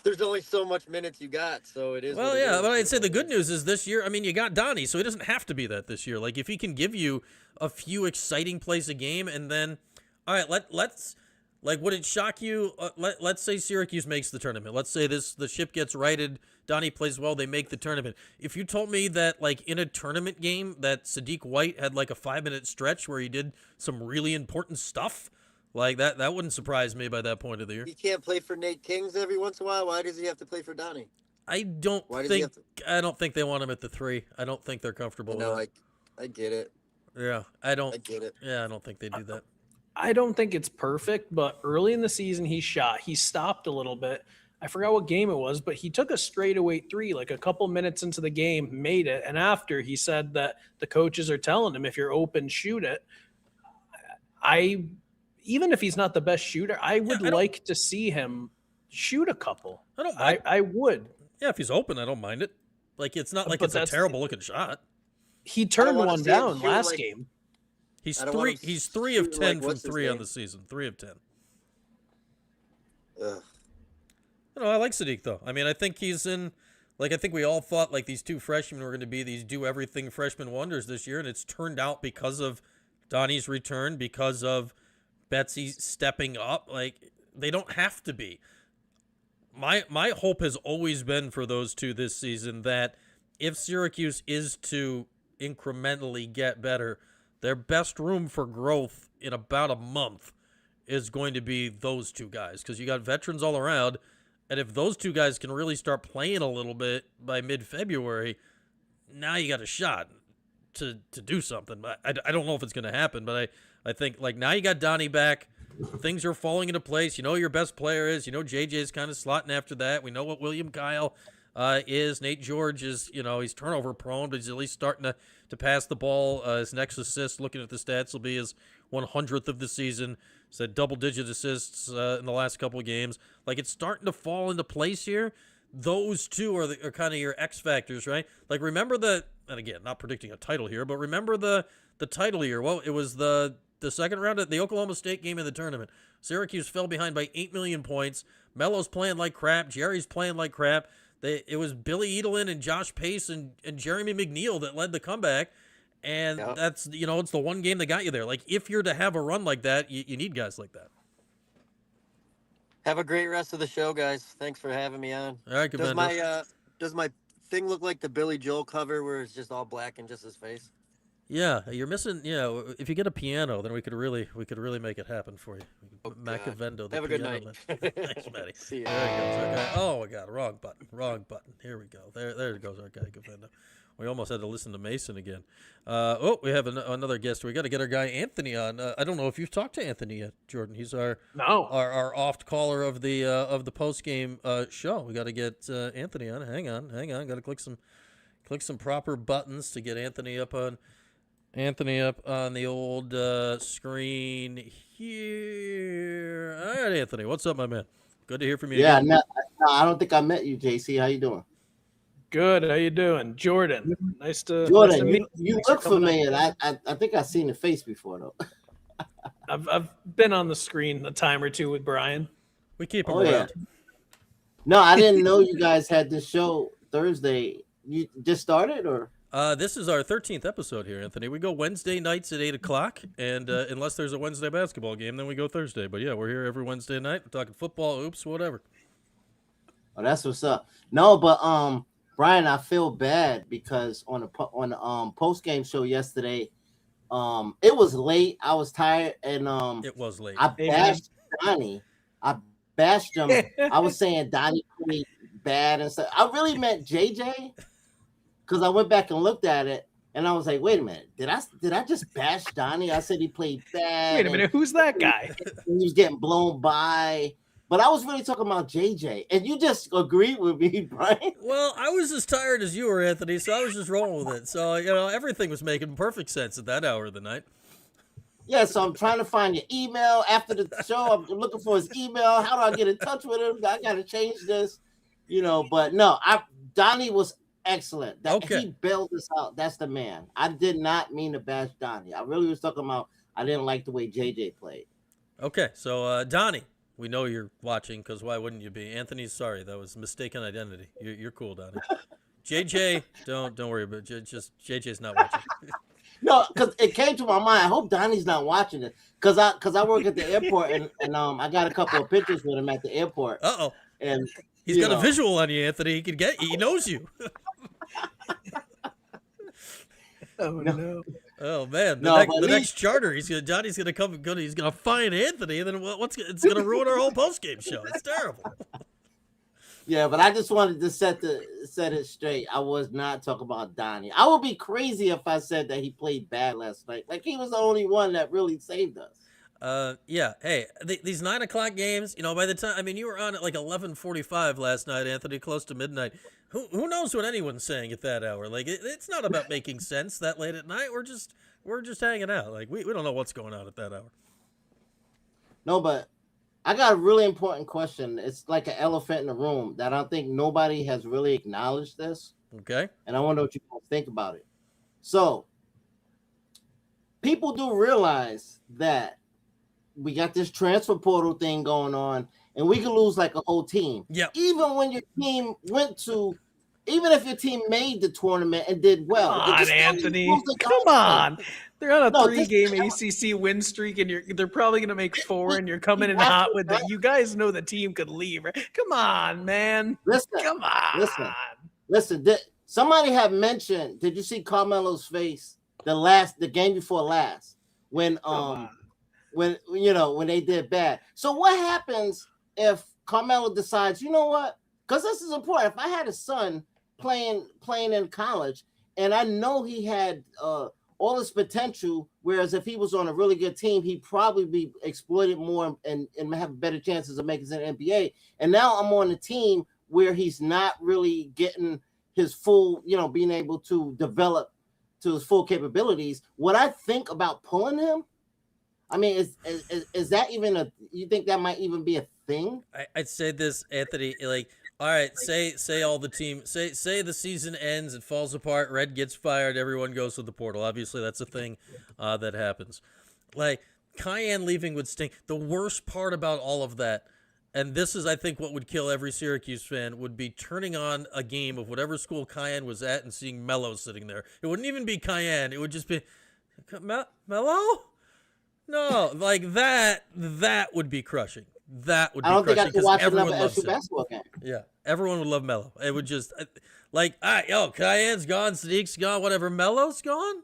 There's only so much minutes you got, so it is. Well, yeah, but I'd say the good news is this year, I mean, you got Donnie, so he doesn't have to be that this year. Like, if he can give you a few exciting plays a game, and then, all right, let's like, would it shock you? Let's say Syracuse makes the tournament. Let's say the ship gets righted, Donnie plays well, they make the tournament. If you told me that, like, in a tournament game that Sadiq White had like a 5-minute stretch where he did some really important stuff, like that wouldn't surprise me by that point of the year. He can't play for Nate Kings every once in a while. Why does he have to play for Donnie? I don't think they want him at the 3. I don't think they're comfortable with it. I get it. Yeah, I get it. Yeah, I don't think they do that. I don't think it's perfect, but early in the season he stopped a little bit. I forgot what game it was, but he took a straightaway three like a couple minutes into the game, made it, and after he said that the coaches are telling him if you're open, shoot it. Even if he's not the best shooter, I would like to see him shoot a couple. I don't mind. I would. Yeah, if he's open, I don't mind it. Like it's not like it's a terrible looking shot. He turned one down last game. He's 3 of 10 from 3 on the season. 3 of 10. Ugh. I like Sadiq though. I mean, I think he's in. Like I think we all thought like these two freshmen were going to be these do everything freshman wonders this year, and it's turned out because of Donnie's return, because of Betsy stepping up. Like they don't have to be. My hope has always been for those two this season that if Syracuse is to incrementally get better, their best room for growth in about a month is going to be those two guys, because you got veterans all around, and if those two guys can really start playing a little bit by mid-February, now you got a shot to do something. I don't know if it's going to happen, but I think like now you got Donnie back. Things are falling into place. You know who your best player is. You know JJ's kind of slotting after that. We know what William Kyle is. Nate George is, he's turnover prone, but he's at least starting to pass the ball. His next assist, looking at the stats, will be his 100th of the season. He's had double-digit assists in the last couple of games. Like, it's starting to fall into place here. Those two are kind of your X factors, right? Like, remember and again, not predicting a title here, but remember the title year. Well, it was the second round of the Oklahoma State game in the tournament. Syracuse fell behind by 8 million points. Melo's playing like crap. Jerry's playing like crap. It was Billy Edelin and Josh Pace and Jeremy McNeil that led the comeback. And that's, it's the one game that got you there. Like, if you're to have a run like that, you need guys like that. Have a great rest of the show, guys. Thanks for having me on. All right, does my thing look like the Billy Joel cover where it's just all black and just his face? Yeah, you're missing. Yeah, if you get a piano, then we could really make it happen for you. Macavendo. Have a good night. Thanks, Matty. See you. There he goes. Our guy. Oh my God, wrong button. Here we go. There goes our guy Gavendo. We almost had to listen to Mason again. We have another guest. We got to get our guy Anthony on. I don't know if you've talked to Anthony yet, Jordan. He's our oft caller of the post game show. We got to get Anthony on. Hang on. Got to click some proper buttons to get Anthony up on the old screen here. All right, Anthony, what's up, my man? Good to hear from you. Yeah, no, I don't think I met you, JC. How you doing? Good. How you doing, Jordan? Nice to Jordan, meet you look familiar. I think I've seen the face before though. I've been on the screen a time or two with Brian. We keep him around. Yeah. No, I didn't know you guys had this show Thursday. You just started, or? This is our 13th episode here, Anthony. We go Wednesday nights at 8 o'clock, and unless there's a Wednesday basketball game, then we go Thursday. But yeah, we're here every Wednesday night. We're talking football, oops, whatever. Oh, that's what's up. No, but Brian, I feel bad because on the post game show yesterday, it was late. I was tired, and it was late. I bashed Donnie. I bashed him. I was saying Donnie played bad and stuff. I really meant JJ. Because I went back and looked at it, and I was like, "Wait a minute, did I just bash Donnie? I said he played bad. Wait a minute, who's that guy? He was getting blown by, but I was really talking about JJ, and you just agreed with me, Brian. Well, I was as tired as you were, Anthony, so I was just rolling with it. So everything was making perfect sense at that hour of the night. Yeah, so I'm trying to find your email after the show. I'm looking for his email. How do I get in touch with him? I got to change this, But no, Donnie was excellent. He bailed us out. That's the man. I did not mean to bash Donnie. I really was talking about I didn't like the way JJ played. Okay, so Donnie, we know you're watching because why wouldn't you be? Anthony's sorry, that was mistaken identity. You're cool, Donnie. JJ, don't worry about it. Just JJ's not watching. No, because it came to my mind. I hope Donnie's not watching it because I work at the airport and I got a couple of pictures with him at the airport. Uh-oh. And he's got a visual on you, Anthony. He knows you. Oh no! Oh man! The next charter, Donnie's gonna come. He's gonna find Anthony, and then it's gonna ruin our whole post game show. It's terrible. Yeah, but I just wanted to set it straight. I was not talking about Donnie. I would be crazy if I said that he played bad last night. Like he was the only one that really saved us. Yeah. Hey, these 9 o'clock games. By the time you were on at like 11:45 last night, Anthony, close to midnight. Who knows what anyone's saying at that hour? Like it's not about making sense that late at night. We're just hanging out. Like we don't know what's going on at that hour. No, but I got a really important question. It's like an elephant in the room that I don't think nobody has really acknowledged this. Okay. And I want to know what you guys think about it. So, people do realize that we got this transfer portal thing going on, and we can lose like a whole team. Yeah. Even when your team even if your team made the tournament and did well. Come on, Anthony. Come on. They're on a 3-game ACC win streak, and they're probably going to make 4, and you're coming in hot with it. You guys know the team could leave. Right? Come on, man. Come on. Listen. Somebody had mentioned, did you see Carmelo's face the game before last when they did bad? So what happens if Carmelo decides, you know what? Because this is important. If I had a son playing in college, and I know he had all his potential, whereas if he was on a really good team, he'd probably be exploited more and have better chances of making it in the NBA. And now I'm on a team where he's not really getting his full, being able to develop to his full capabilities. Would I think about pulling him? I mean, is that even you think that might even be a thing? I'd say this, Anthony, like, all right, say all the team, say the season ends, it falls apart, Red gets fired, everyone goes to the portal. Obviously, that's a thing that happens. Like, Cayenne leaving would stink. The worst part about all of that, and this is, I think, what would kill every Syracuse fan, would be turning on a game of whatever school Cayenne was at and seeing Melo sitting there. It wouldn't even be Cayenne. It would just be, Melo? No, like that would be crushing. That would be crushing. I don't think I could watch another SU basketball game. Yeah, everyone would love Melo. It would just, like, all right, Cayenne's gone, Sadiq's gone, whatever. Melo's gone?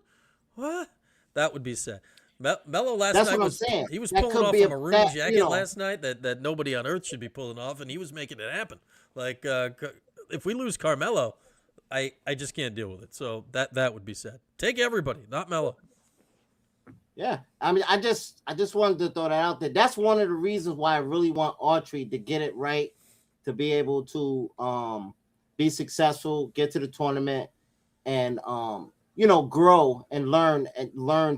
What? That would be sad. Melo last night he was pulling off a maroon jacket last night that nobody on earth should be pulling off, and he was making it happen. Like, if we lose Carmelo, I just can't deal with it. So that would be sad. Take everybody, not Melo. Yeah, I mean, I just wanted to throw that out there. That's one of the reasons why I really want Autry to get it right, to be able to be successful, get to the tournament, and grow and learn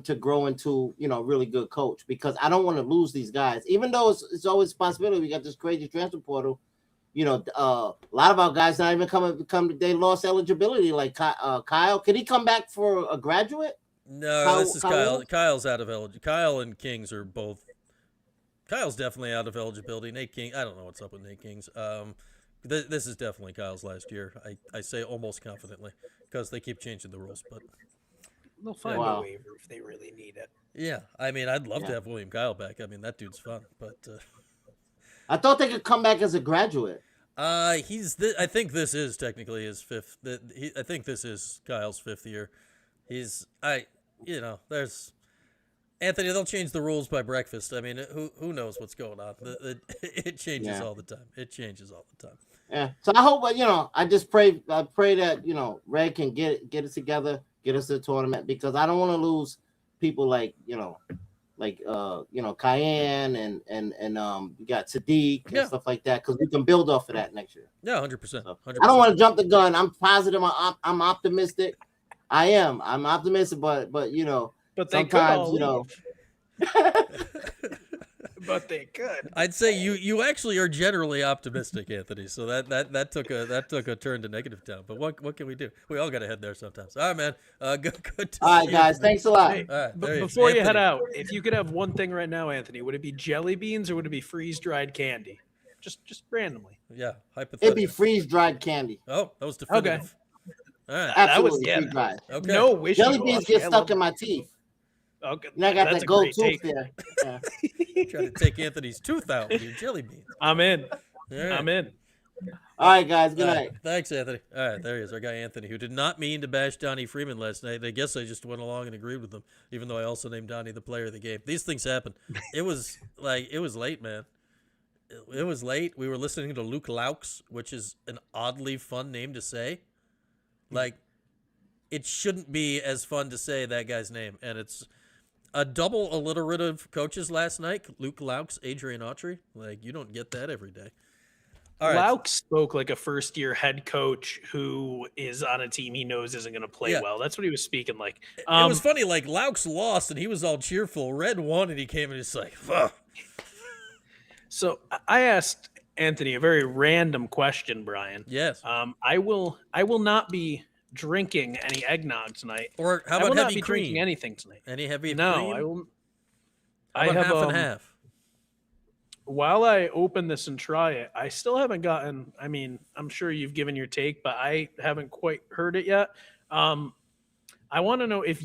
to grow into a really good coach. Because I don't want to lose these guys, even though it's always a possibility. We got this crazy transfer portal. A lot of our guys not even come. They lost eligibility. Like Kyle, can he come back for a graduate? No, this is Kyle. Kyle's out of eligibility. Kyle and Kings are both. Kyle's definitely out of eligibility. Nate King, I don't know what's up with Nate Kings. This is definitely Kyle's last year. I say almost confidently because they keep changing the rules, but they'll find a waiver if they really need it. Yeah, I mean, I'd love to have William Kyle back. I mean, that dude's fun, but I thought they could come back as a graduate. I think this is technically his fifth. I think this is Kyle's 5th year. There's Anthony. They'll change the rules by breakfast. I mean, who knows what's going on? It changes all the time. It changes all the time. Yeah. So I hope, I just pray that Red can get it together, get us to the tournament, because I don't want to lose people like Cayenne and you got Sadiq and stuff like that, because we can build off of that next year. Yeah, 100%. I don't want to jump the gun. I'm positive. I'm optimistic. I am. I'm optimistic, but they sometimes but they could. I'd say you actually are generally optimistic, Anthony. So that took a turn to negative town. But what can we do? We all got to head there sometimes. All right, man. Good to all right, guys. Thanks a lot. Hey, all right, before you head out, if you could have one thing right now, Anthony, would it be jelly beans or would it be freeze-dried candy? Just randomly. Yeah, hypothetically. It'd be freeze-dried candy. Oh, that was definitive. Okay. All right. Absolutely freeze-dried. Okay. No wish. Jelly beans get stuck in my teeth. Okay. And I got that gold tooth there. Yeah. Trying to take Anthony's tooth out with your jelly beans. I'm in. Right. I'm in. All right, guys. Good night. Thanks, Anthony. All right, there he is, our guy Anthony, who did not mean to bash Donnie Freeman last night. I guess I just went along and agreed with him, even though I also named Donnie the player of the game. These things happen. It was late, man. it was late. We were listening to Luke Laux, which is an oddly fun name to say. Like, it shouldn't be as fun to say that guy's name. And it's a double alliterative coaches last night. Luke Laux, Adrian Autry. Like, you don't get that every day. All right. Laux spoke like a first-year head coach who is on a team he knows isn't going to play well. That's what he was speaking like. It was funny. Like, Laux lost, and he was all cheerful. Red won, and he came and he's like, fuck. So I asked Anthony a very random question, Brian. Yes. I will not be drinking any eggnog tonight. Or how about I will heavy not be cream? drinking anything tonight. Any heavy cream? No, I will. How about I have half and half. While I open this and try it, I still haven't gotten. I mean, I'm sure you've given your take, but I haven't quite heard it yet. I want to know if,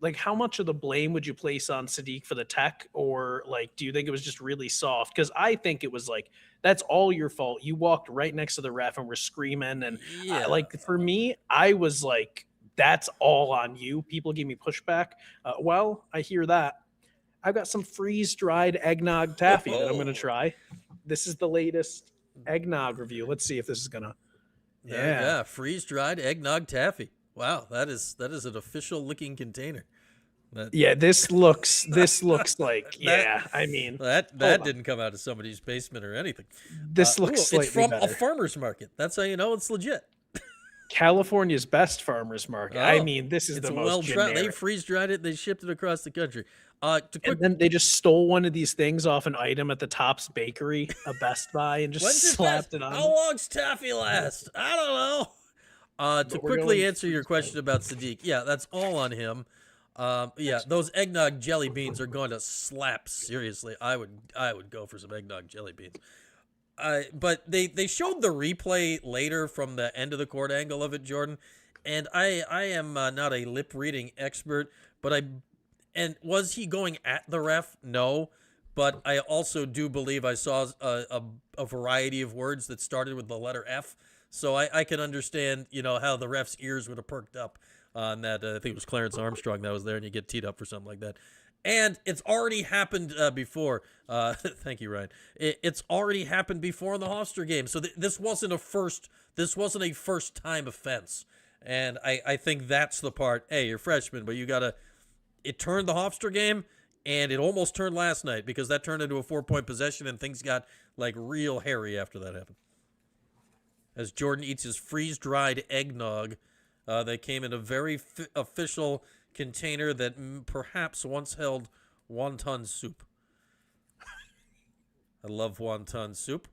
like, how much of the blame would you place on Sadiq for the tech, or like, do you think it was just really soft? Because I think it was like, that's all your fault. You walked right next to the ref and were screaming, and like, for me, I was like, that's all on you. People gave me pushback. Well, I hear that. I've got some freeze-dried eggnog taffy that I'm going to try. This is the latest eggnog review. Let's see if this is going to. Yeah, freeze-dried eggnog taffy. Wow, that is an official looking container. This looks like I mean that didn't come out of somebody's basement or anything. This looks slightly it's from better. a farmer's market. That's how you know it's legit. California's best farmer's market. I mean, this is the most generic. They freeze-dried it. They shipped it across the country. And then they just stole one of these things off an item at the Tops Bakery, a Best Buy, and just slapped it on. How long's taffy last? I don't know. To quickly answer your question about Sadiq, that's all on him. Those eggnog jelly beans are going to slap. Seriously, I would go for some eggnog jelly beans. But they showed the replay later from the end of the court angle of it, Jordan, and I am not a lip reading expert, but was he going at the ref? No, but I also do believe I saw a variety of words that started with the letter F, so I can understand how the ref's ears would have perked up on that. I think it was Clarence Armstrong that was there, and you get teed up for something like that. And it's already happened before. Thank you, Ryan. It's already happened before in the Hofstra game. So this wasn't a first-time offense. And I think that's the part. Hey, you're freshman, but it turned the Hofstra game, and it almost turned last night because that turned into a 4-point possession, and things got like real hairy after that happened. As Jordan eats his freeze-dried eggnog, they came in a very official container that perhaps once held wonton soup. I love wonton soup.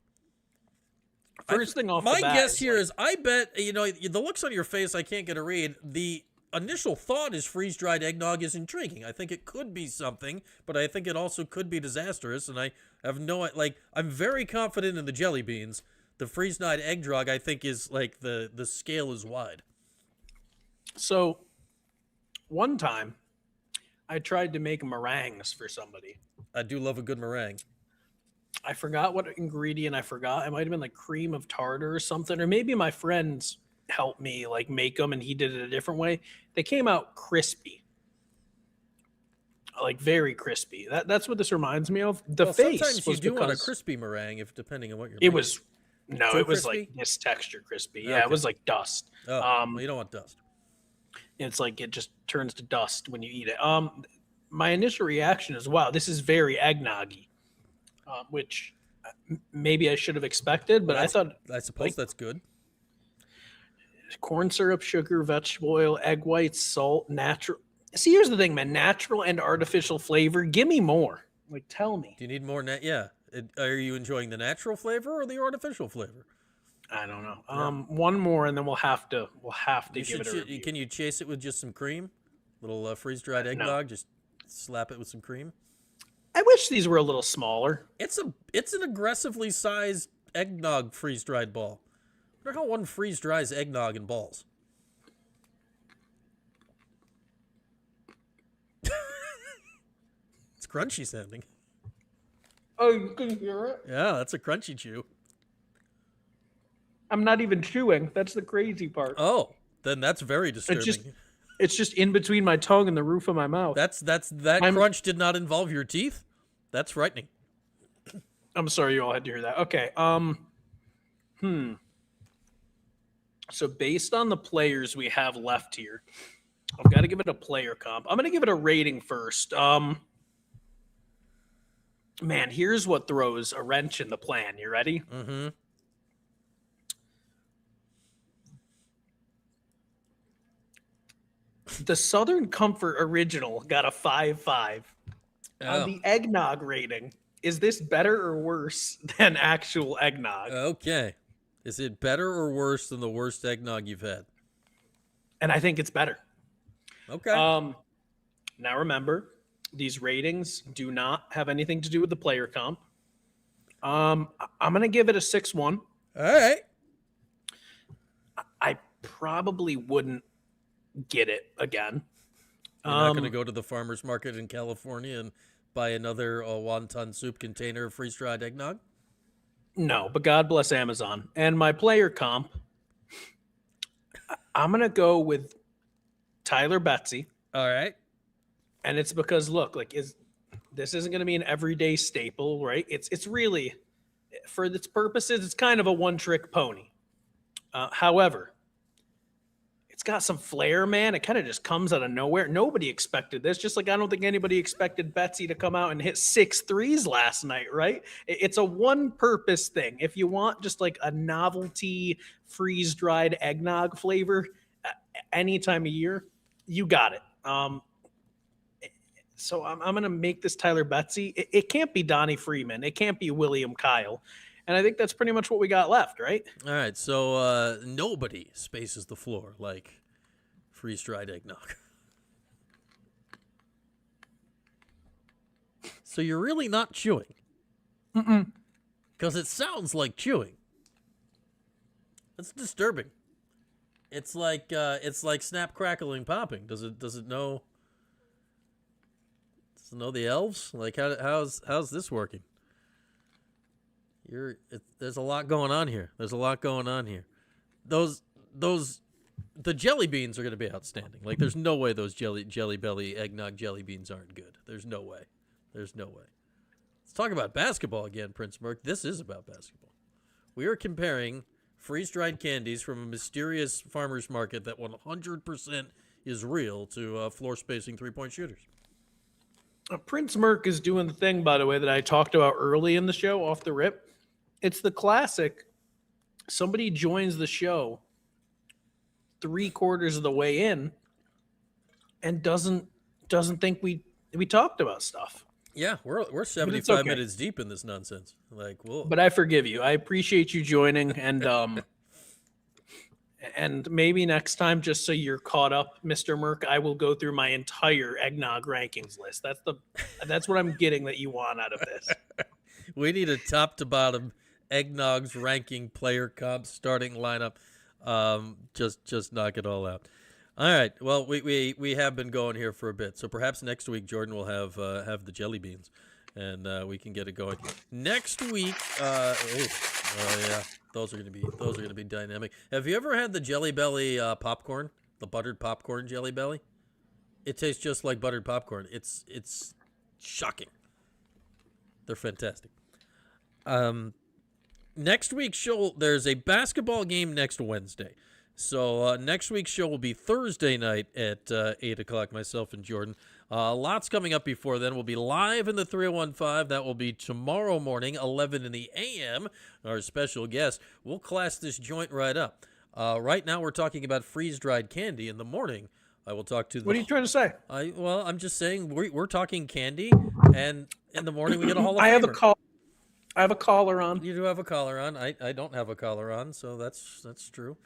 First thing off my the bat, guess here is I bet, the looks on your face, I can't get a read. The initial thought is freeze-dried eggnog is intriguing. I think it could be something, but I think it also could be disastrous, and I have I'm very confident in the jelly beans. The freeze-dried eggnog, I think, is like the scale is wide. So, one time, I tried to make meringues for somebody. I do love a good meringue. I forgot what ingredient I forgot. It might have been like cream of tartar or something, or maybe my friends helped me like make them, and he did it a different way. They came out crispy, like very crispy. That's what this reminds me of. The face. Sometimes you do want a crispy meringue, depending on what you're. It was it was crispy? like this texture crispy. Yeah, Okay. It was like dust. Oh, well, you don't want dust. It's like it just turns to dust when you eat it. My initial reaction is, wow, this is very eggnoggy, which maybe I should have expected, but I suppose that's good. Corn syrup, sugar, vegetable oil, egg whites, salt, natural. See, here's the thing, man. Natural and artificial flavor. Give me more. Like, tell me. Do you need more? Are you enjoying the natural flavor or the artificial flavor? I don't know. One more, and then we'll have to give it a review. Can you chase it with just some cream? Little freeze-dried eggnog. Just slap it with some cream. I wish these were a little smaller. It's an aggressively sized eggnog freeze-dried ball. I wonder how one freeze-dries eggnog in balls. It's crunchy sounding. Oh, you can hear it? Yeah, that's a crunchy chew. I'm not even chewing. That's the crazy part. Oh, then that's very disturbing. It's just in between my tongue and the roof of my mouth. That crunch did not involve your teeth? That's frightening. I'm sorry you all had to hear that. Okay. So based on the players we have left here, I've got to give it a player comp. I'm going to give it a rating first. Man, here's what throws a wrench in the plan. You ready? Mm-hmm. The Southern Comfort Original got a 5.5. Oh. On the eggnog rating, is this better or worse than actual eggnog? Okay. Is it better or worse than the worst eggnog you've had? And I think it's better. Okay. Now remember, these ratings do not have anything to do with the player comp. I'm going to give it a 6-1. All right. I probably wouldn't get it again. You're not going to go to the farmer's market in California and buy another wonton soup container of freeze-dried eggnog? No, but God bless Amazon. And my player comp, I'm going to go with Tyler Betsy. All right. And it's because, look, this isn't going to be an everyday staple, right? It's really, for its purposes, it's kind of a one-trick pony. However, it's got some flair, man. It kind of just comes out of nowhere. Nobody expected this. Just like I don't think anybody expected Betsy to come out and hit 6 threes last night, right? It's a one-purpose thing. If you want just like a novelty freeze-dried eggnog flavor any time of year, you got it. So I'm going to make this Tyler Betsy. It can't be Donnie Freeman. It can't be William Kyle. And I think that's pretty much what we got left, right? All right, so nobody spaces the floor like freeze-dried eggnog. So you're really not chewing. Because it sounds like chewing. That's disturbing. It's like snap, crackling, popping. Does it know? Does it know the elves? Like how's this working? There's a lot going on here. The jelly beans are going to be outstanding. Like, there's no way those jelly belly eggnog jelly beans aren't good. There's no way. Let's talk about basketball again, Prince Merc. This is about basketball. We are comparing freeze-dried candies from a mysterious farmer's market that 100% is real to floor spacing three-point shooters. Prince Merc is doing the thing, by the way, that I talked about early in the show off the rip. It's the classic. Somebody joins the show 3/4 of the way in and doesn't think we talked about stuff. Yeah, we're 75 minutes deep in this nonsense. But I forgive you. I appreciate you joining, and and maybe next time, just so you're caught up, Mr. Merc, I will go through my entire eggnog rankings list. That's what I'm getting that you want out of this. We need a top to bottom eggnogs ranking player comp starting lineup. Just knock it all out. All right. Well, we have been going here for a bit, so perhaps next week Jordan will have the jelly beans, and we can get it going. Next week, yeah, those are gonna be dynamic. Have you ever had the Jelly Belly popcorn, the buttered popcorn Jelly Belly? It tastes just like buttered popcorn. It's shocking. They're fantastic. Next week's show, there's a basketball game next Wednesday. So next week's show will be Thursday night at 8 o'clock, myself and Jordan. Lots coming up before then. We'll be live in the 315. That will be tomorrow morning, 11 in the a.m. Our special guest. We'll class this joint right up. Right now we're talking about freeze-dried candy. In the morning, I will talk to the... What are you trying to say? I'm just saying we're talking candy, and in the morning we get a Hall of Famer. I have a collar on. You do have a collar on. I don't have a collar on, so that's true.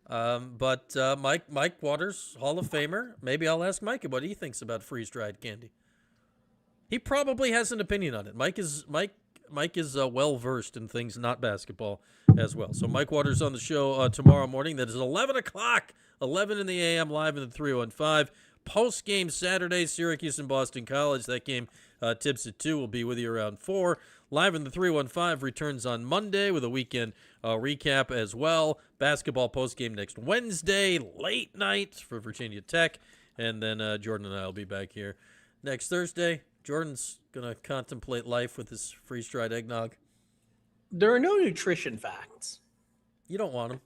But Mike Waters, Hall of Famer. Maybe I'll ask Mike what he thinks about freeze-dried candy. He probably has an opinion on it. Mike is well versed in things not basketball as well. So Mike Waters on the show tomorrow morning. That is 11 o'clock, 11 in the a.m. live in the 315. Post game Saturday, Syracuse and Boston College. That game tips at 2. We'll be with you around 4. Live in the 315 returns on Monday with a weekend recap as well. Basketball postgame next Wednesday, late night for Virginia Tech. And then Jordan and I will be back here next Thursday. Jordan's going to contemplate life with his freeze-dried eggnog. There are no nutrition facts. You don't want them.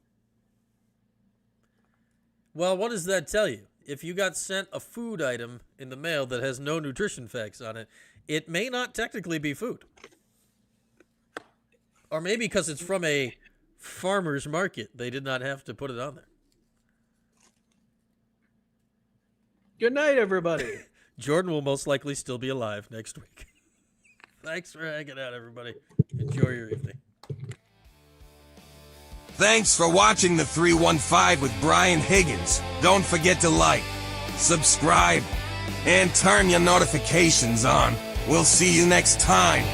Well, what does that tell you? If you got sent a food item in the mail that has no nutrition facts on it, it may not technically be food. Or maybe because it's from a farmer's market, they did not have to put it on there. Good night, everybody. Jordan will most likely still be alive next week. Thanks for hanging out, everybody. Enjoy your evening. Thanks for watching the 315 with Brian Higgins. Don't forget to like, subscribe, and turn your notifications on. We'll see you next time.